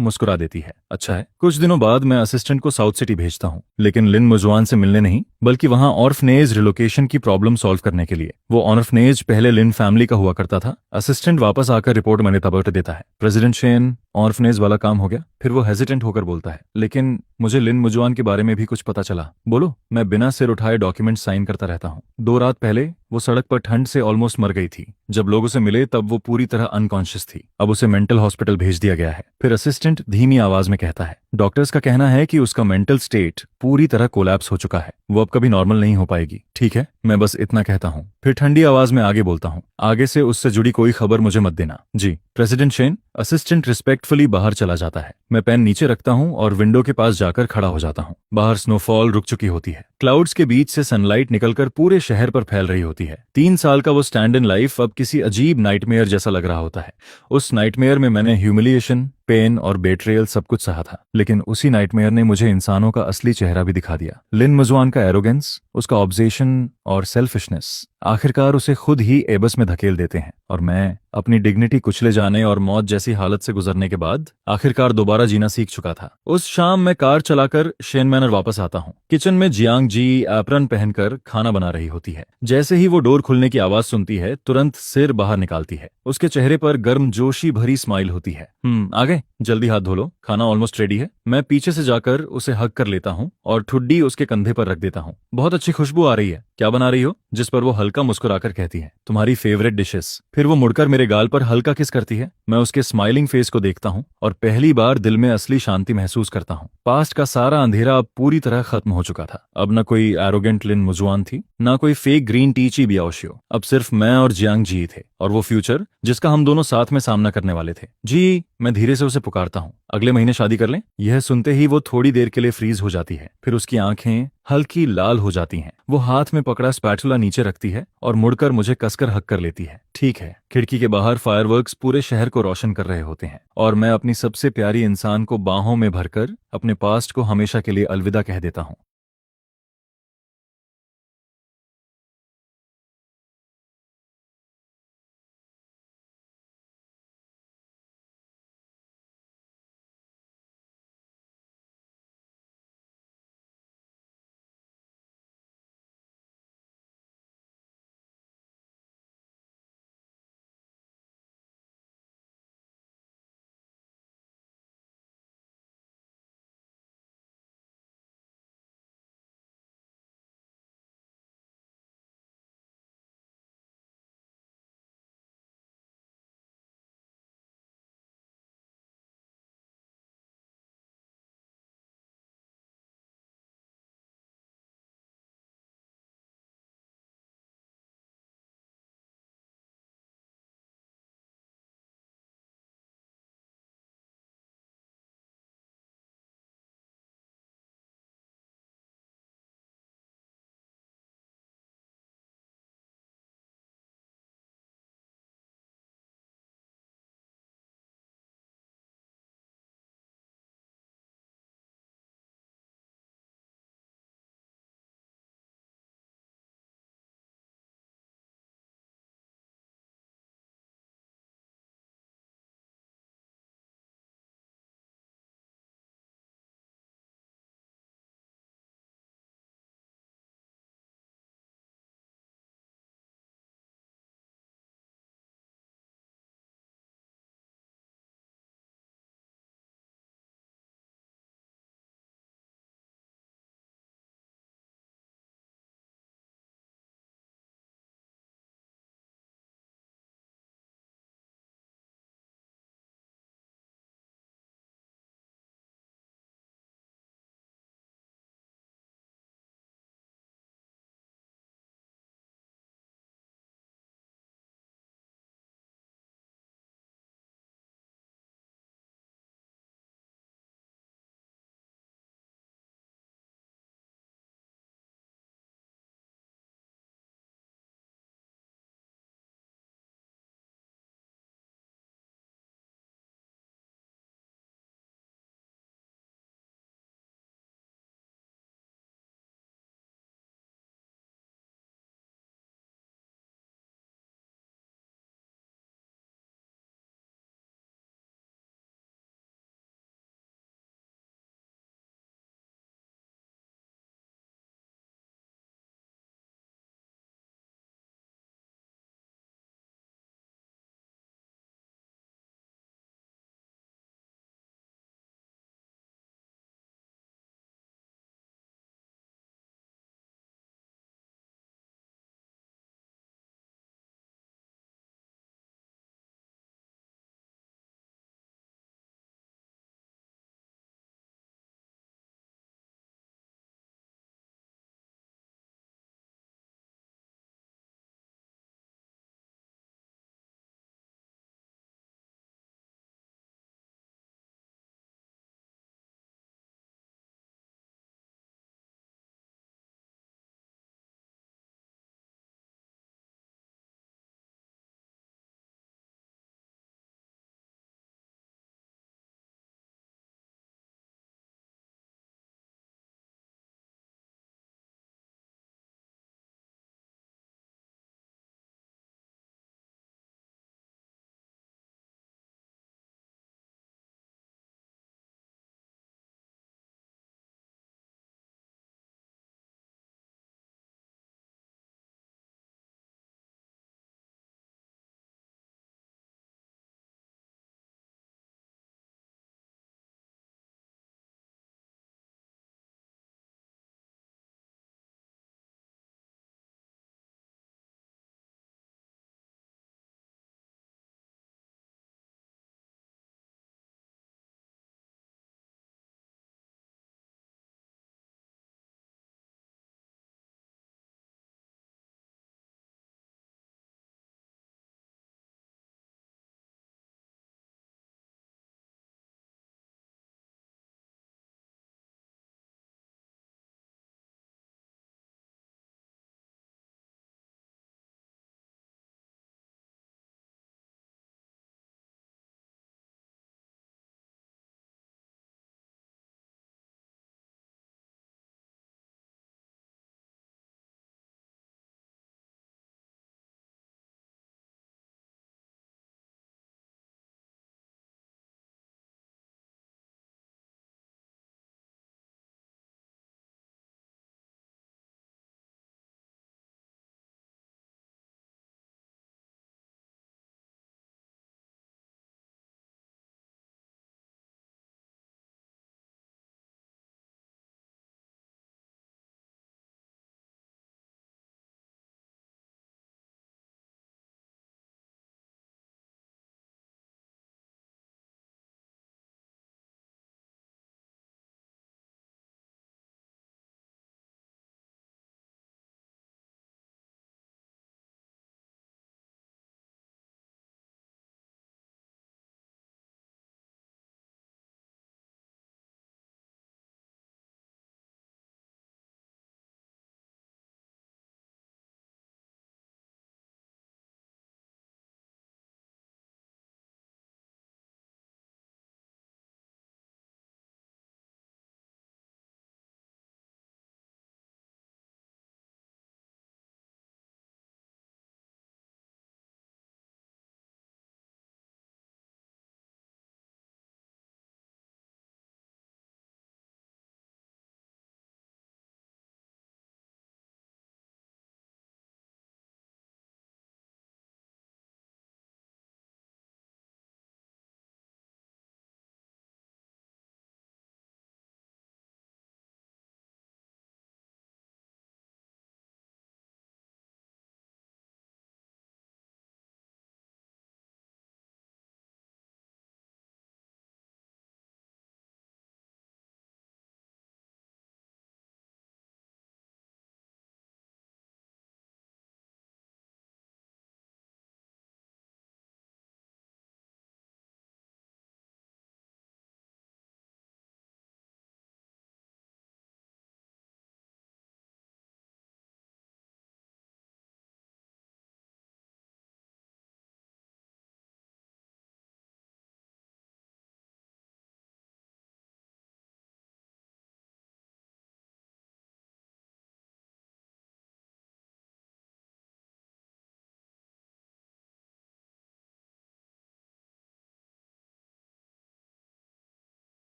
मुस्कुरा देती है। अच्छा है। कुछ दिनों बाद मैं असिस्टेंट को साउथ सिटी भेजता हूँ, लेकिन लिन मुजुआन से मिलने नहीं, बल्कि वहाँ ऑर्फनेज रिलोकेशन की प्रॉब्लम सॉल्व करने के लिए। वो ऑर्फनेज पहले लिन फैमिली का हुआ करता था। असिस्टेंट वापस आकर रिपोर्ट मैंने तबट देता है। प्रेसिडेंट शेन, ऑर्फनेज वाला काम हो गया? फिर वो हेजिटेंट होकर बोलता है, लेकिन मुझे लिन मुजुआन के बारे में भी कुछ पता चला। बोलो। मैं बिना सिर उठाए डॉक्यूमेंट साइन करता रहता हूँ। 2 रात पहले वो सड़क पर ठंड से ऑलमोस्ट मर गई थी। जब लोग उसे मिले तब वो पूरी तरह अनकॉन्शियस थी। अब उसे मेंटल हॉस्पिटल भेज दिया गया है। फिर असिस्टेंट धीमी आवाज में कहता है, डॉक्टर्स का कहना है कि उसका मेंटल स्टेट पूरी तरह कोलैप्स हो चुका है। वो अब कभी नॉर्मल नहीं हो पाएगी। ठीक है, मैं बस इतना कहता हूँ। फिर ठंडी आवाज में आगे बोलता हूँ, आगे से उससे जुड़ी कोई खबर मुझे मत देना। जी प्रेसिडेंट शेन। असिस्टेंट रिस्पेक्टफुली बाहर चला जाता है। मैं पेन नीचे रखता हूँ और विंडो के पास जाकर खड़ा हो जाता हूँ। बाहर स्नोफॉल रुक चुकी होती है। क्लाउड्स के बीच से सनलाइट निकलकर पूरे शहर पर फैल रही होती है। 3 साल का वो स्टैंड इन लाइफ अब किसी अजीब नाइटमेयर जैसा लग रहा होता है। उस नाइटमेयर में मैंने ह्यूमिलिएशन, पेन और बेट्रेयल सब कुछ सहा था, लेकिन उसी नाइटमेयर ने मुझे इंसानों का असली चेहरा भी दिखा दिया। लिन मुजुआन का एरोगेंस, उसका ऑब्जेशन और सेल्फिशनेस आखिरकार उसे खुद ही एबस में धकेल देते हैं और मैं अपनी डिग्निटी कुचले जाने और मौत जैसी हालत से गुजरने के बाद आखिरकार दोबारा जीना सीख चुका था। उस शाम मैं कार चलाकर शेन मैनर वापस आता हूँ। किचन में जियांग जी एप्रन पहनकर खाना बना रही होती है। जैसे ही वो डोर खुलने की आवाज सुनती है, तुरंत सिर बाहर निकालती है। उसके चेहरे पर गर्मजोशी भरी स्माइल होती है। आ गए, जल्दी हाथ धो लो, खाना ऑलमोस्ट रेडी है। मैं पीछे से जाकर उसे हग कर लेता हूँ और ठुड्डी उसके कंधे पर रख देता हूँ। बहुत अच्छी खुशबू आ रही है। क्या बना रही हो? जिस पर वो हल्का मुस्कुराकर कहती है, तुम्हारी फेवरेट डिशेस। फिर वो मुड़कर मेरे गाल पर हल्का किस करती है। मैं उसके स्माइलिंग फेस को देखता हूँ और पहली बार दिल में असली शांति महसूस करता हूँ। पास्ट का सारा अंधेरा अब पूरी तरह खत्म हो चुका था। अब न कोई एरोगेंट लिन मुजुआन थी, ना कोई फेक ग्रीन टी ची बियाओशियो। अब सिर्फ मैं और जियांग जी थे और वो फ्यूचर जिसका हम दोनों साथ में सामना करने वाले थे। जी, मैं धीरे से उसे पुकारता हूँ। अगले महीने शादी कर लें? यह सुनते ही वो थोड़ी देर के लिए फ्रीज हो जाती है। फिर उसकी आंखें हल्की लाल हो जाती हैं। वो हाथ में पकड़ा स्पैटुला नीचे रखती है और मुड़कर मुझे कसकर हक कर लेती है। ठीक है। खिड़की के बाहर फायरवर्क्स पूरे शहर को रोशन कर रहे होते हैं और मैं अपनी सबसे प्यारी इंसान को बाहों में भरकर अपने पास्ट को हमेशा के लिए अलविदा कह देता हूँ।